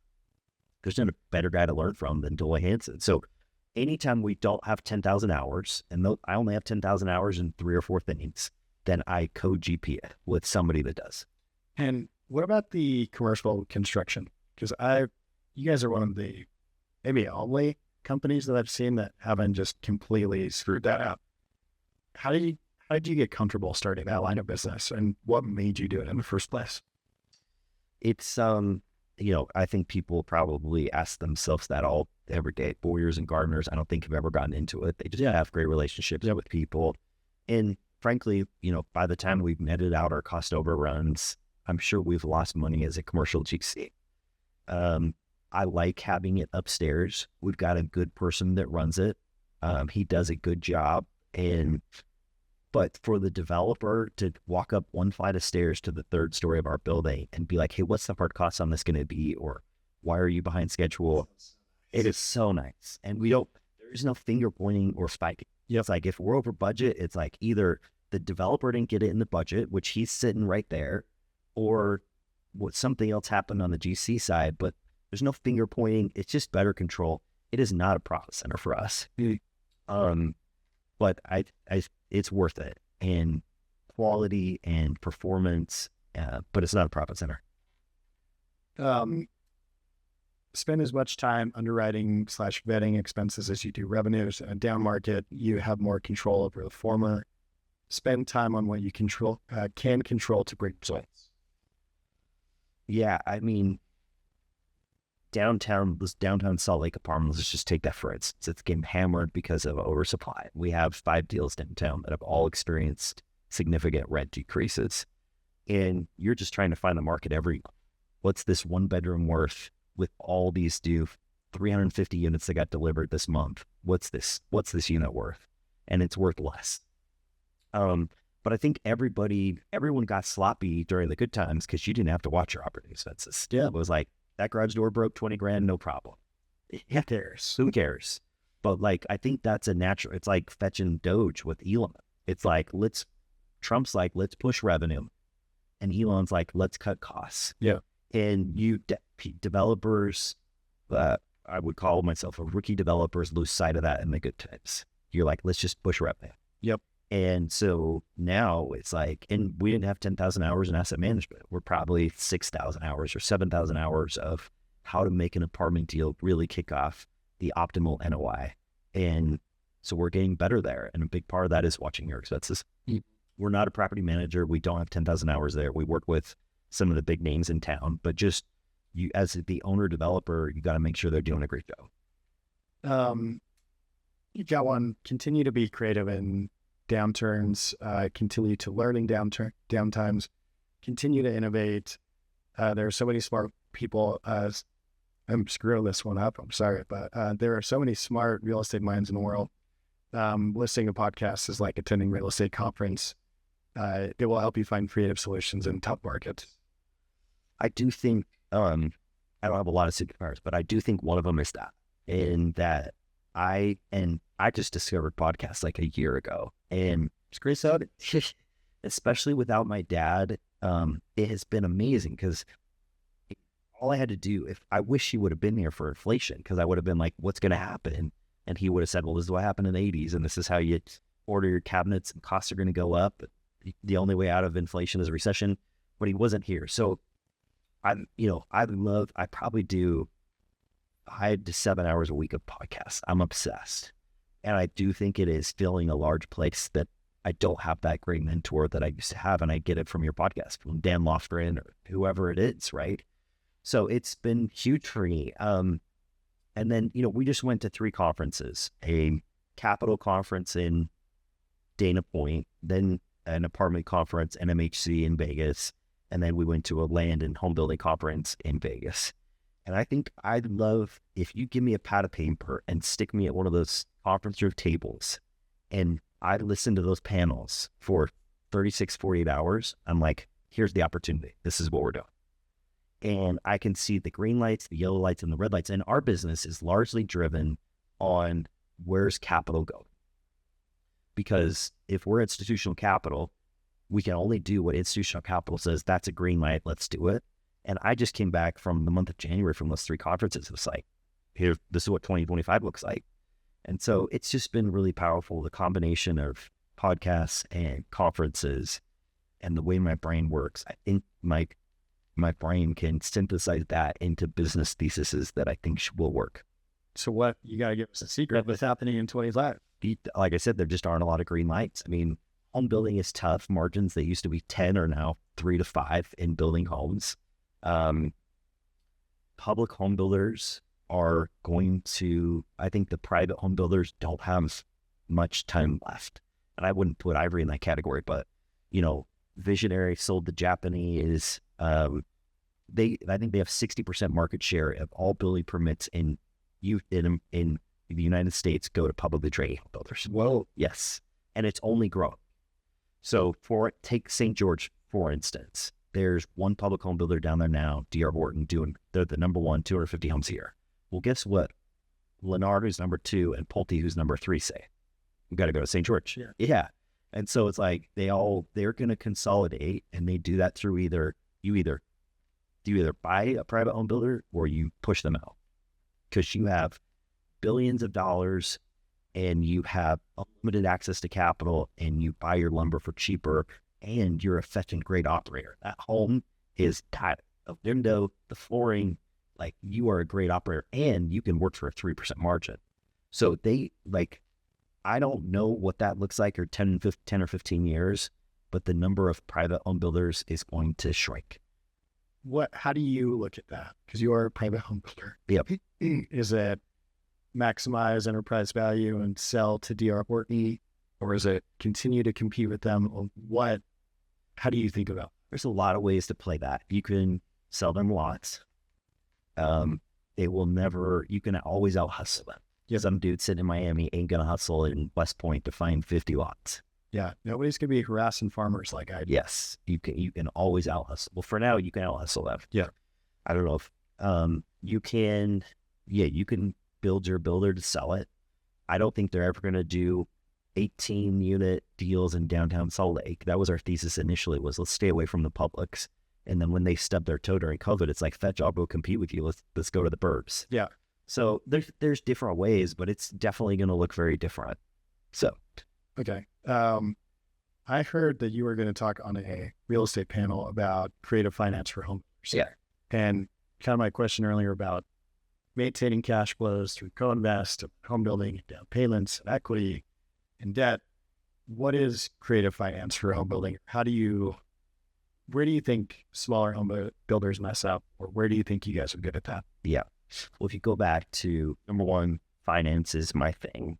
there's not a better guy to learn from than Deloy Hansen. So anytime we don't have 10,000 hours, and I only have 10,000 hours in 3 or 4 things, then I code GP it with somebody that does. And what about the commercial construction? Because you guys are one of the maybe only companies that I've seen that haven't just completely screwed that up. How did you get comfortable starting that line of business, and what made you do it in the first place? It's I think people probably ask themselves that all every day. Bowyers and gardeners, I don't think have ever gotten into it. They just have great relationships with people. And frankly, by the time we've netted out our cost overruns, I'm sure we've lost money as a commercial GC. I like having it upstairs. We've got a good person that runs it. He does a good job. But for the developer to walk up one flight of stairs to the 3rd story of our building and be like, hey, what's the hard cost on this going to be? Or why are you behind schedule? It is so nice. And there's no finger pointing or spiking. It's like, if we're over budget, it's like either the developer didn't get it in the budget, which he's sitting right there, or something else happened on the GC side, but there's no finger pointing. It's just better control. It is not a profit center for us. But it's worth it, and quality and performance, but it's not a profit center. Spend as much time underwriting / vetting expenses as you do revenues. Down market, you have more control over the former. Spend time on what you can control to bring results. Yeah, I mean, downtown Salt Lake apartments, let's just take that for instance. It's getting hammered because of oversupply. We have 5 deals downtown that have all experienced significant rent decreases. And you're just trying to find the market what's this 1 bedroom worth with all these 350 units that got delivered this month? What's this unit worth? And it's worth less. But I think everyone got sloppy during the good times because you didn't have to watch your operating expenses. Yeah. It was like, that garage door broke, $20,000, no problem. Who cares? But I think that's a natural, it's like fetching Doge with Elon. It's like, Trump's like, let's push revenue. And Elon's like, let's cut costs. Yeah. And developers, I would call myself a rookie developers, lose sight of that in the good times. You're like, let's just push revenue. Yep. And so now it's like, and we didn't have 10,000 hours in asset management. We're probably 6,000 hours or 7,000 hours of how to make an apartment deal really kick off the optimal NOI. And so we're getting better there. And a big part of that is watching your expenses. We're not a property manager. We don't have 10,000 hours there. We work with some of the big names in town, but just you as the owner developer, you got to make sure they're doing a great job. You got one, continue to be creative in downturns, continue to learn in downtimes, continue to innovate. There are so many smart people. I'm screwing this one up, I'm sorry, but there are so many smart real estate minds in the world. Listening to podcasts is like attending real estate conference. It will help you find creative solutions in tough markets. I do think, I don't have a lot of superpowers, but I do think one of them is that, in that I just discovered podcasts like a year ago, and it's great out, especially without my dad. It has been amazing because all I had to do, if I wish he would have been here for inflation, because I would have been like, what's going to happen? And he would have said, well, this is what happened in the 80s, and this is how you order your cabinets, and costs are going to go up. The only way out of inflation is a recession, but he wasn't here. So I probably do 5 to 7 hours a week of podcasts. I'm obsessed. And I do think it is filling a large place that I don't have that great mentor that I used to have. And I get it from your podcast, from Dan Lofgren or whoever it is, right? So it's been huge for me. And then, we just went to 3 conferences, a capital conference in Dana Point, then an apartment conference, NMHC in Vegas. And then we went to a land and home building conference in Vegas. And I think I'd love if you give me a pad of paper and stick me at one of those conference room tables, and I listen to those panels for 36, 48 hours. I'm like, here's the opportunity. This is what we're doing. And I can see the green lights, the yellow lights, and the red lights. And our business is largely driven on where's capital going. Because if we're institutional capital, we can only do what institutional capital says. That's a green light. Let's do it. And I just came back from the month of January from those 3 conferences. It was like, this is what 2025 looks like. And so it's just been really powerful. The combination of podcasts and conferences and the way my brain works, I think my brain can synthesize that into business theses that I think will work. So what, you got to give us a secret of what's happening in 25. Like I said, there just aren't a lot of green lights. I mean, home building is tough. Margins that used to be 10 are now 3 to 5 in building homes. Public home builders are going to, I think the private home builders don't have much time left. And I wouldn't put Ivory in that category, but, Visionary sold the Japanese, I think they have 60% market share of all building permits in the United States go to publicly traded home builders. Whoa. Yes. And it's only growing. So take St. George, for instance. There's one public home builder down there now, D.R. Horton, they're the number one, 250 homes a year. Well, guess what? Lennard, who's number 2, and Pulte, who's number 3, say. We got to go to St. George. Yeah. And so it's like they're going to consolidate, and they do that through you either buy a private home builder or you push them out, because you have billions of dollars and you have unlimited access to capital and you buy your lumber for cheaper and you're a fetching great operator. That home is tight. The window, the flooring, like you are a great operator and you can work for a 3% margin. So I don't know what that looks like or 10 or 15 years, but the number of private home builders is going to shrink. How do you look at that? Because you are a private home builder. Yep. Is it maximize enterprise value and sell to D.R. Horton, or is it continue to compete with them? How do you think about it? There's a lot of ways to play that. You can sell them lots. You can always out hustle them. Yep. Some dude sitting in Miami ain't going to hustle in West Point to find 50 lots. Yeah. Nobody's going to be harassing farmers like I do. Yes. You can always out hustle. Well, for now, you can out hustle them. Yeah. I don't know if you can build your builder to sell it. I don't think they're ever going to do 18 unit deals in downtown Salt Lake. That was our thesis initially, was let's stay away from the publics. And then when they stubbed their toe during COVID, it's like, fetch, I'll go compete with you. Let's go to the burbs. Yeah. So there's different ways, but it's definitely going to look very different. So. Okay. I heard that you were going to talk on a real estate panel about creative finance for home builders. Yeah. And kind of my question earlier about maintaining cash flows through co-invest, home building, down payments, and equity, and debt. What is creative finance for home building? Where do you think smaller home builders mess up, or where do you think you guys are good at that? Yeah. Well, if you go back to number one, finance is my thing.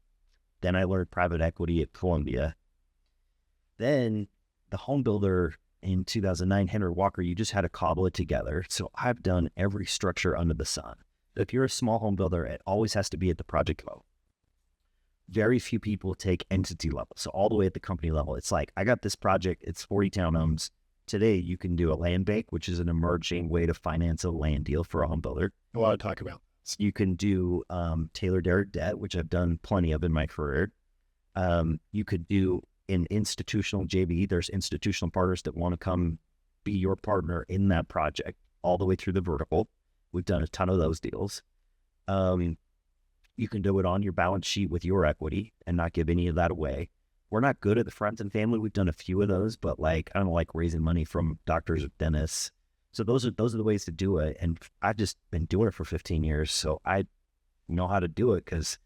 Then I learned private equity at Columbia. Then the home builder in 2009, Henry Walker, you just had to cobble it together. So I've done every structure under the sun. If you're a small home builder, it always has to be at the project level. Very few people take entity level. So all the way at the company level, it's like, I got this project, it's 40 townhomes. Today, you can do a land bank, which is an emerging way to finance a land deal for a home builder. I want to talk about. You can do tailored direct debt, which I've done plenty of in my career. You could do an institutional JV. There's institutional partners that want to come be your partner in that project all the way through the vertical. We've done a ton of those deals. You can do it on your balance sheet with your equity and not give any of that away. We're not good at the friends and family. We've done a few of those, but I don't like raising money from doctors or dentists. So those are the ways to do it. And I've just been doing it for 15 years. So I know how to do it because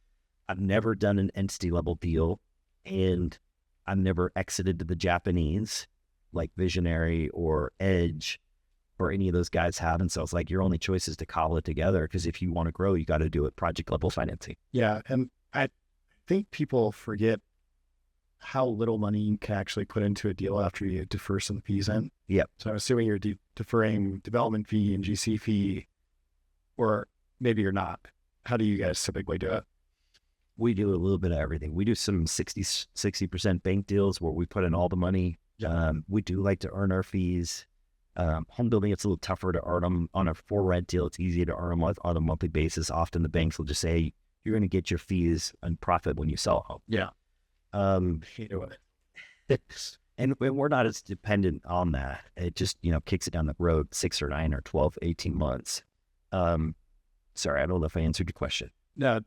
I've never done an entity level deal, and I've never exited to the Japanese like Visionary or Edge or any of those guys have. And so it's like your only choice is to cobble it together, because if you want to grow, you got to do it project level financing. Yeah. And I think people forget how little money you can actually put into a deal after you defer some fees in. Yep. So I'm assuming you're deferring development fee and GC fee, or maybe you're not. How do you guys typically do it? We do a little bit of everything. We do some 60% bank deals where we put in all the money. Yeah. We do like to earn our fees. Home building, it's a little tougher to earn them. On a for rent deal, it's easy to earn them on a monthly basis. Often the banks will just say, you're going to get your fees and profit when you sell a home. Yeah. And we're not as dependent on that. It just, kicks it down the road 6 or 9 or 12, 18 months. Sorry, I don't know if I answered your question. No,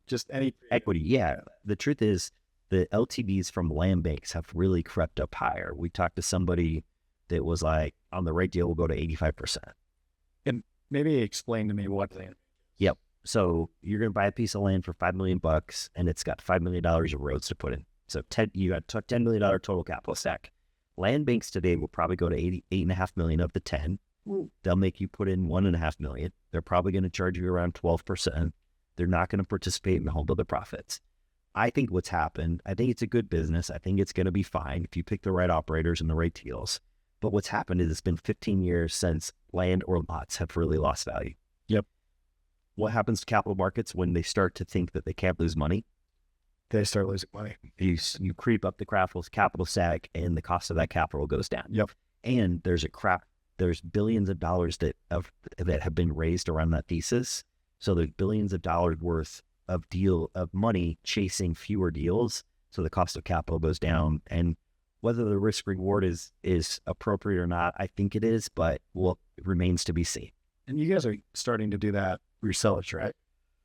just any Equity. Yeah. The truth is the LTVs from land banks have really crept up higher. We talked to somebody that was like, on the right deal, we'll go to 85%. and maybe explain to me what they. Yep. So you're going to buy a piece of land for $5 million and it's got $5 million of roads to put in. So you got $10 million total capital stack. Land banks today will probably go to $8.5 million of the 10. They'll make you put in $1.5 million. They're probably going to charge you around 12%. They're not going to participate in the whole of the profits. I think what's happened, I think it's a good business. I think it's going to be fine if you pick the right operators and the right deals. But what's happened is it's been 15 years since land or lots have really lost value. Yep. What happens to capital markets when they start to think that they can't lose money? They start losing money. You creep up the capital stack and the cost of that capital goes down. Yep. And there's billions of dollars that have been raised around that thesis. So there's billions of dollars worth of money chasing fewer deals. So the cost of capital goes down. And whether the risk reward is appropriate or not, I think it is, but it remains to be seen. And you guys are starting to do that yourselves, right?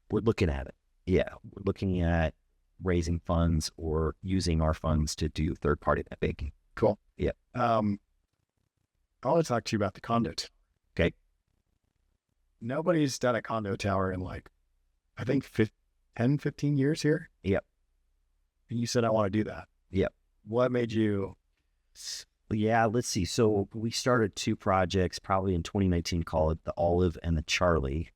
We're looking at it. Yeah. We're looking at raising funds or using our funds to do third-party net banking. Cool. Yeah. I want to talk to you about the condo. Okay. Nobody's done a condo tower in I think 10, 15 years here. Yep. And you said, I want to do that. Yep. What made you? Yeah, let's see. So we started 2 projects probably in 2019, call it the Olive and the Charlie.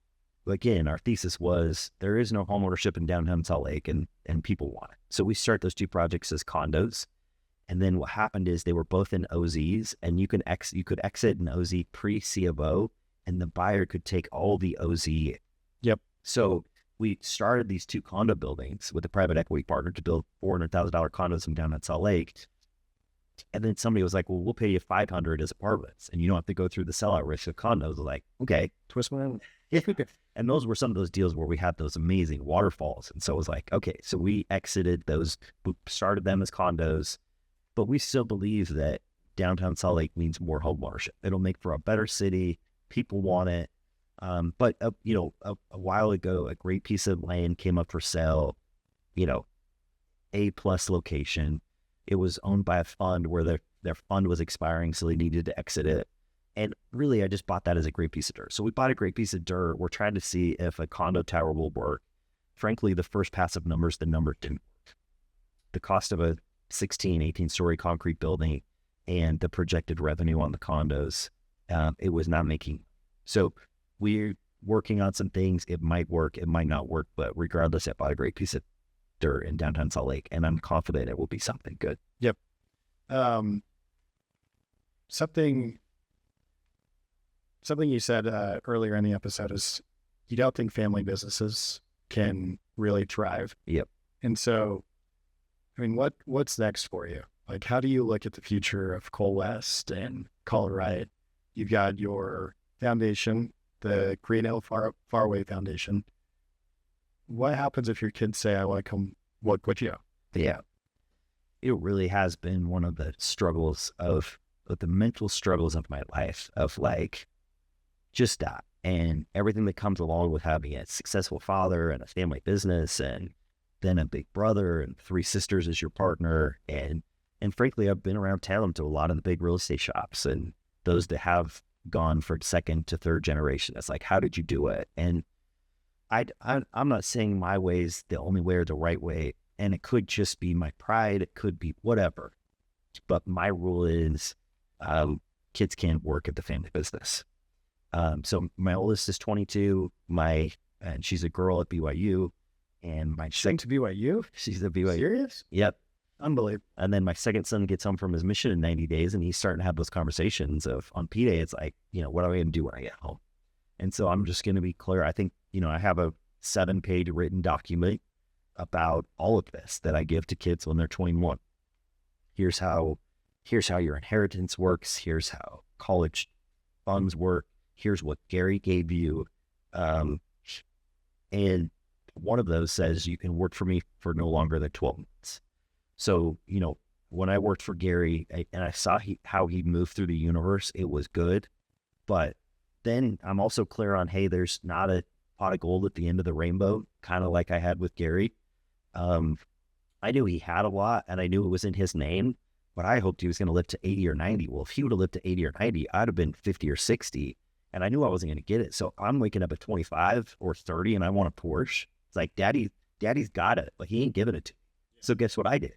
Again, our thesis was there is no homeownership in downtown Salt Lake and people want it. So we start those 2 projects as condos. And then what happened is they were both in OZs and you could exit an OZ pre-C of O and the buyer could take all the OZ. Yep. So we started these 2 condo buildings with a private equity partner to build $400,000 condos in downtown Salt Lake. And then somebody was like, well, we'll pay you $500 as apartments and you don't have to go through the sellout risk of condos. I was like, okay, Twist my arm. And those were some of those deals where we had those amazing waterfalls. And so it was like, okay, so we exited those, we started them as condos, but we still believe that downtown Salt Lake means more home ownership. It'll make for a better city. People want it. But a while ago, a great piece of land came up for sale, A+ location. It was owned by a fund where their fund was expiring, so they needed to exit it. And really, I just bought that as a great piece of dirt. So we bought a great piece of dirt. We're trying to see if a condo tower will work. Frankly, the first pass of numbers, the number didn't work. The cost of a 16, 18-story concrete building and the projected revenue on the condos, it was not making. So we're working on some things. It might work, it might not work, but regardless, I bought a great piece of dirt in downtown Salt Lake, and I'm confident it will be something good. Yep. Something you said earlier in the episode is you don't think family businesses can really thrive. Yep. And so, I mean, what's next for you? Like, how do you look at the future of Cole West and Colin Wright? You've got your foundation, the Green Hill Faraway Foundation. What happens if your kids say, I want to come work with you? Yeah. It really has been one of the struggles of the mental struggles of my life of just that and everything that comes along with having a successful father and a family business and then a big brother and 3 sisters as your partner. And frankly, I've been around town to a lot of the big real estate shops and those that have gone for 2nd to 3rd generation. It's like, how did you do it? And I'm not saying my way is the only way or the right way. And it could just be my pride. It could be whatever. But my rule is kids can't work at the family business. So my oldest is 22, and she's a girl at BYU, and She's to BYU? She's at BYU. Serious? Yep. Unbelievable. And then my second son gets home from his mission in 90 days, and he's starting to have those conversations of on P-Day, it's like, what am I going to do when I get home? And so I'm just going to be clear. I think, I have a 7-page written document about all of this that I give to kids when they're 21. Here's how your inheritance works. Here's how college funds work. Here's what Gary gave you. And one of those says you can work for me for no longer than 12 months. So, when I worked for Gary and I saw how he moved through the universe, it was good. But then I'm also clear on, hey, there's not a pot of gold at the end of the rainbow, kind of like I had with Gary. I knew he had a lot and I knew it was in his name, but I hoped he was going to live to 80 or 90. Well, if he would have lived to 80 or 90, I'd have been 50 or 60 and I knew I wasn't going to get it. So I'm waking up at 25 or 30 and I want a Porsche. It's like, daddy's got it, but he ain't giving it to me. So guess what I did?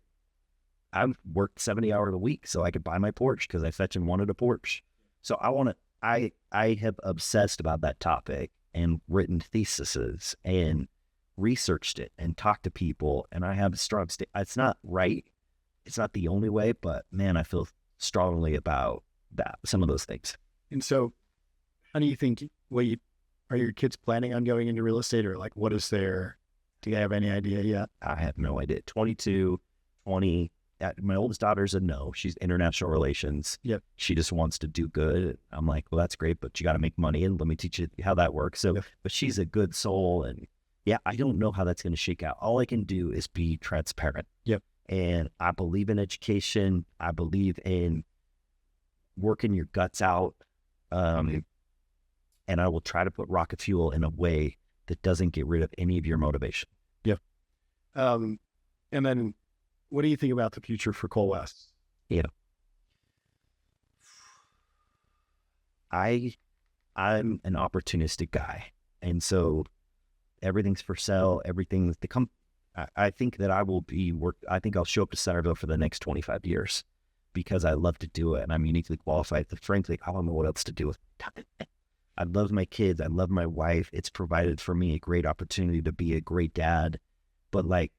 I worked 70 hours a week so I could buy my Porsche because I fetching wanted a Porsche. So I have obsessed about that topic and written theses and researched it and talked to people. And I have a strong it's not right. It's not the only way, but man, I feel strongly about that, some of those things. And so how do you think, are your kids planning on going into real estate, or like, what is their, do you have any idea yet? I have no idea. 22, 20. My oldest daughter's a no. She's international relations. Yep. She just wants to do good. I'm like, well, that's great, but you got to make money and let me teach you how that works. So, yep. But she's a good soul. And yeah, I don't know how that's going to shake out. All I can do is be transparent. Yep. And I believe in education. I believe in working your guts out. And I will try to put rocket fuel in a way that doesn't get rid of any of your motivation. Yep. And then what do you think about the future for Cole West? Yeah. I'm an opportunistic guy. And so everything's for sale. Everything's to come. I think that I think I'll show up to Centerville for the next 25 years because I love to do it and I'm uniquely qualified. But frankly, I don't know what else to do with time. I love my kids. I love my wife. It's provided for me a great opportunity to be a great dad. But like,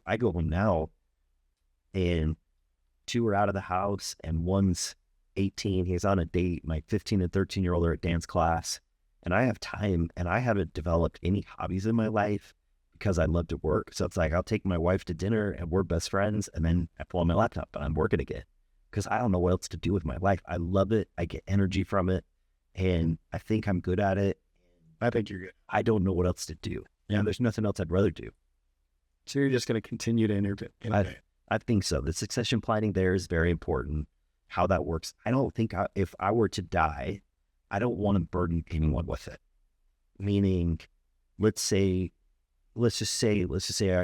I go home now and 2 are out of the house and one's 18. He's on a date. My 15 and 13-year-old are at dance class. And I have time and I haven't developed any hobbies in my life because I love to work. So it's like, I'll take my wife to dinner and we're best friends. And then I pull on my laptop and I'm working again because I don't know what else to do with my life. I love it. I get energy from it. And I think I'm good at it. I think you're good. I don't know what else to do. Yeah. And there's nothing else I'd rather do. So you're just going to continue to innovate. I think so. The succession planning there is very important. How that works. I don't think if I were to die, I don't want to burden anyone with it. Meaning, let's just say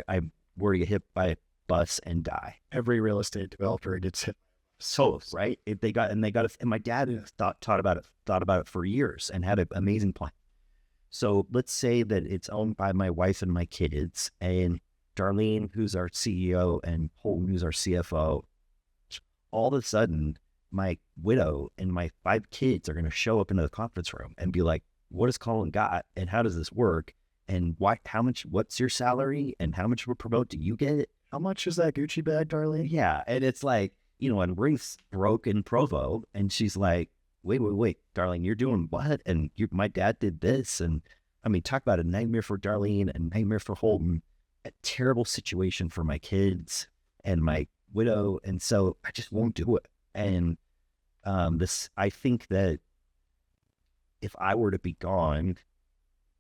I were to get hit by a bus and die. Every real estate developer gets hit. So right, and my dad thought about it for years and had an amazing plan. So let's say that it's owned by my wife and my kids, and Darlene, who's our CEO, and Holton, who's our CFO. All of a sudden, my widow and my 5 kids are going to show up into the conference room and be like, "What has Colin got, and how does this work, and why? How much? What's your salary, and how much of a promote do you get? How much is that Gucci bag, Darlene?" Yeah, and it's like, and Ruth's broke in Provo, and she's like, wait, Darlene, you're doing what? And my dad did this. And I mean, talk about a nightmare for Darlene, a nightmare for Holton, a terrible situation for my kids and my widow. And so I just won't do it. And I think that if I were to be gone,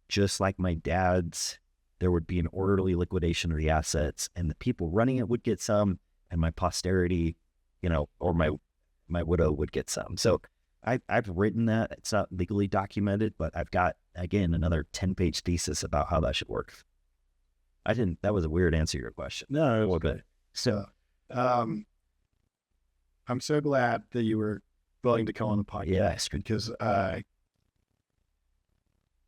just like my dad's, there would be an orderly liquidation of the assets and the people running it would get some, and my posterity, or my widow would get some. So I've written that. It's not legally documented, but I've got, again, another 10-page thesis about how that should work. That was a weird answer to your question. No, a little bit. So, I'm so glad that you were willing to come on the podcast. Yes. Because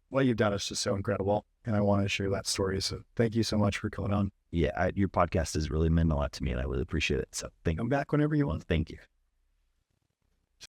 what you've done is just so incredible, and I want to share that story. So thank you so much for coming on. Yeah, your podcast has really meant a lot to me, and I really appreciate it. So come back whenever you want. Thank you.